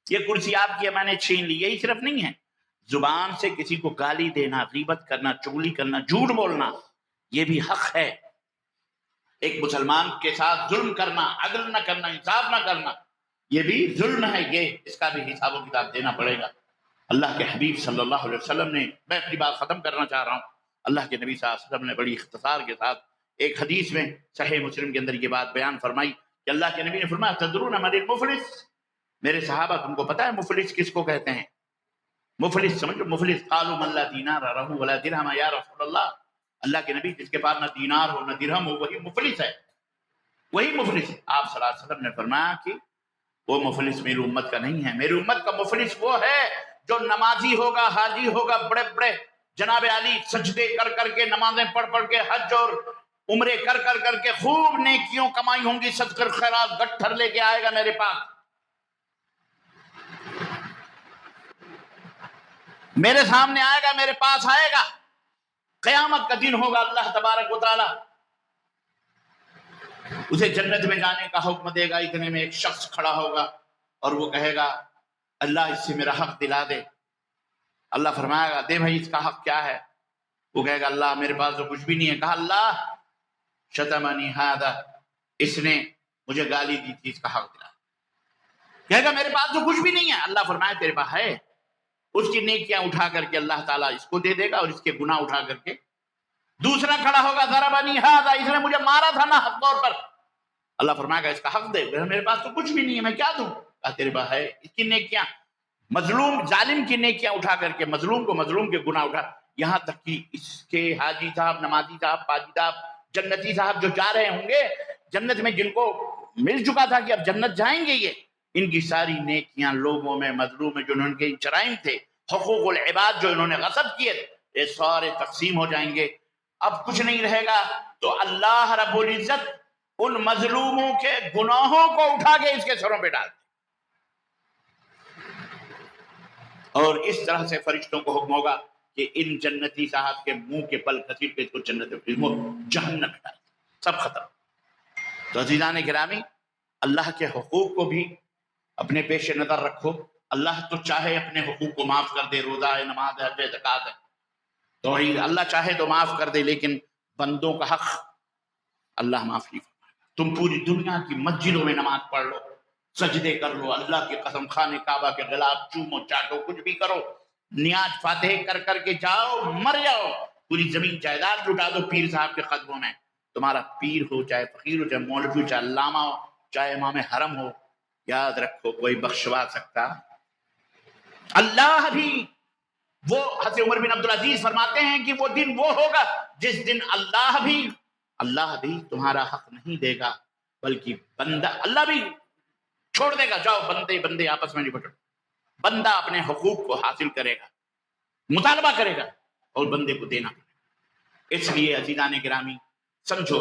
یہ کرسی آپ کی ہے میں نے چھین لی، یہی صرف نہیں ہے. زبان سے کسی کو گالی دینا، غیبت کرنا، چغلی کرنا، جھوٹ بولنا، یہ بھی حق ہے. ایک مسلمان کے ساتھ ظلم کرنا، عدل نہ کرنا، انصاف نہ کرنا، یہ بھی ظلم ہے. یہ اس کا بھی حساب و کتاب دینا پڑے گا. اللہ کے حبیب صلی اللہ علیہ وسلم نے، میں اپنی بات ختم کرنا چاہ رہا ہوں، اللہ کے نبی صلی اللہ علیہ وسلم نے بڑی اختصار کے ساتھ ایک حدیث میں صحیح مسلم کے اندر یہ بات بیان فرمائی کہ اللہ کے نبی نے فرمایا تدرون من المفلس، میرے صحابہ تم کو پتہ ہے مفلس کس کو کہتے ہیں؟ مفلس سمجھو، مفلس قالوا من لا دینار له ولا درہم یا رسول اللہ. اللہ کے نبی جس کے پاس نہ دینار ہو نہ درہم ہو وہی مفلس ہے، وہی مفلس ہے. آپ صلی اللہ علیہ وسلم نے فرمایا کہ وہ مفلس میری امت کا نہیں ہے. میری امت کا مفلس وہ ہے جو نمازی ہوگا، حاجی ہوگا، بڑے بڑے جناب علی سجدے کر کر کے، نمازیں پڑھ پڑھ کے، حج اور عمرے کر کر کر کے خوب نیکیوں کمائی ہوں گی، صدقہ خیرات گٹھر لے کے آئے گا میرے پاس، میرے سامنے آئے گا، میرے پاس آئے گا. قیامت کا دن ہوگا، اللہ تبارک و تعالی اسے جنت میں جانے کا حکم دے گا. اتنے میں ایک شخص کھڑا ہوگا اور وہ کہے گا اللہ اس سے میرا حق دلا دے. اللہ فرمائے گا دے بھائی اس کا حق کیا ہے؟ وہ کہے گا اللہ میرے پاس تو کچھ بھی نہیں ہے. کہا اللہ شتمنی ھذا، اس نے مجھے گالی دی تھی، اس کا حق دلا. کہے گا میرے پاس تو کچھ بھی نہیں ہے. اللہ فرمائے تیرے پاس ہے. اس کی نیکیاں اٹھا کر کے اللہ تعالیٰ اس کو دے دے گا اور اس کے گناہ اٹھا کر کے. دوسرا کھڑا ہوگا ضربنی ھذا، اس نے مجھے مارا تھا نا حق طور پر. اللہ فرمائے گا اس کا حق دے. میرے پاس تو کچھ بھی نہیں ہے، میں کیا دوں؟ کہا تیرے پاس ہے. اس کی نیکیاں، مظلوم ظالم کی نیکیاں اٹھا کر کے، مظلوم کو مظلوم کے گناہ اٹھا، یہاں تک کہ اس کے حاجی صاحب، نمازی صاحب، پاجی صاحب، جنتی صاحب جو جا رہے ہوں گے جنت میں، جن کو مل چکا تھا کہ اب جنت جائیں گے یہ، ان کی ساری نیکیاں لوگوں میں، مظلوم میں جو ان کے جرائم تھے، حقوق العباد جو انہوں نے غصب کیے، یہ سارے تقسیم ہو جائیں گے. اب کچھ نہیں رہے گا. تو اللہ رب العزت ان مظلوموں کے گناہوں کو اٹھا کے اس کے سروں پہ ڈال دے، اور اس طرح سے فرشتوں کو حکم ہوگا کہ ان جنتی صاحب کے منہ کے بل کثیر کے اس کو جنت جہنم میں ڈال دے. سب ختم. تو عزیزان گرامی، اللہ کے حقوق کو بھی اپنے پیش نظر رکھو. اللہ تو چاہے اپنے حقوق کو معاف کر دے، روزہ ہے، نماز ہے، حج، زکوٰۃ ہے، توحید، اللہ چاہے تو معاف کر دے، لیکن بندوں کا حق اللہ معاف نہیں فرمائے. تم پوری دنیا کی مسجدوں میں نماز پڑھ لو، سجدے کر لو، اللہ کی قسم خانے کعبہ کے غلاف چومو، چاٹو، کچھ بھی کرو، نیاز فاتح کر کر کے جاؤ، مر جاؤ، پوری زمین جائیداد لٹا دو پیر صاحب کے قدموں میں. تمہارا پیر ہو، چاہے فقیر ہو، چاہے مولوی ہو، چاہے علامہ ہو، چاہے امام حرم ہو، یاد رکھو کوئی بخشوا سکتا اللہ بھی. وہ حضرت عمر بن عبدالعزیز فرماتے ہیں کہ وہ دن وہ ہوگا جس دن اللہ بھی تمہارا حق نہیں دے گا، بلکہ بندہ، اللہ بھی چھوڑ دے گا، جاؤ بندے بندے آپس میں نپٹو. بندہ اپنے حقوق کو حاصل کرے گا، مطالبہ کرے گا، اور بندے کو دینا پڑے گا. اس لیے عزیزان گرامی سمجھو،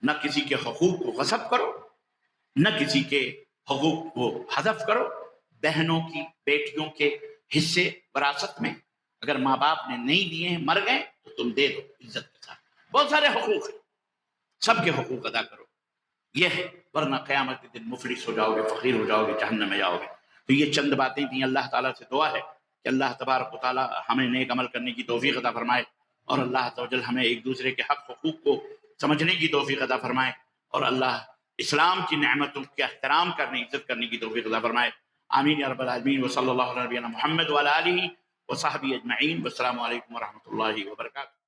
نہ کسی کے حقوق کو غصب کرو، نہ کسی کے حقوق کو حذف کرو. بہنوں کی، بیٹیوں کے حصے وراثت میں اگر ماں باپ نے نہیں دیے ہیں، مر گئے، تو تم دے دو عزت کے ساتھ. بہت سارے حقوق ہیں، سب کے حقوق ادا کرو. یہ ہے، ورنہ قیامت کے دن مفلس ہو جاؤ گے، فقیر ہو جاؤ گے، جہنم میں جاؤ گے. تو یہ چند باتیں تھیں. اللہ تعالیٰ سے دعا ہے کہ اللہ تبارک و تعالی ہمیں نیک عمل کرنے کی توفیق عطا فرمائے، اور اللہ عز و جل ہمیں ایک دوسرے کے حق حقوق کو سمجھنے کی توفیق عطا فرمائے، اور اللہ اسلام کی نعمتوں کا احترام کرنے، عزت کرنے کی توفیق عطا فرمائے۔ آمین یا رب العالمین، وصلی اللہ علی نبینا محمد وعلی آلہ وصحبہ اجمعین، والسلام علیکم ورحمۃ اللہ وبرکاتہ۔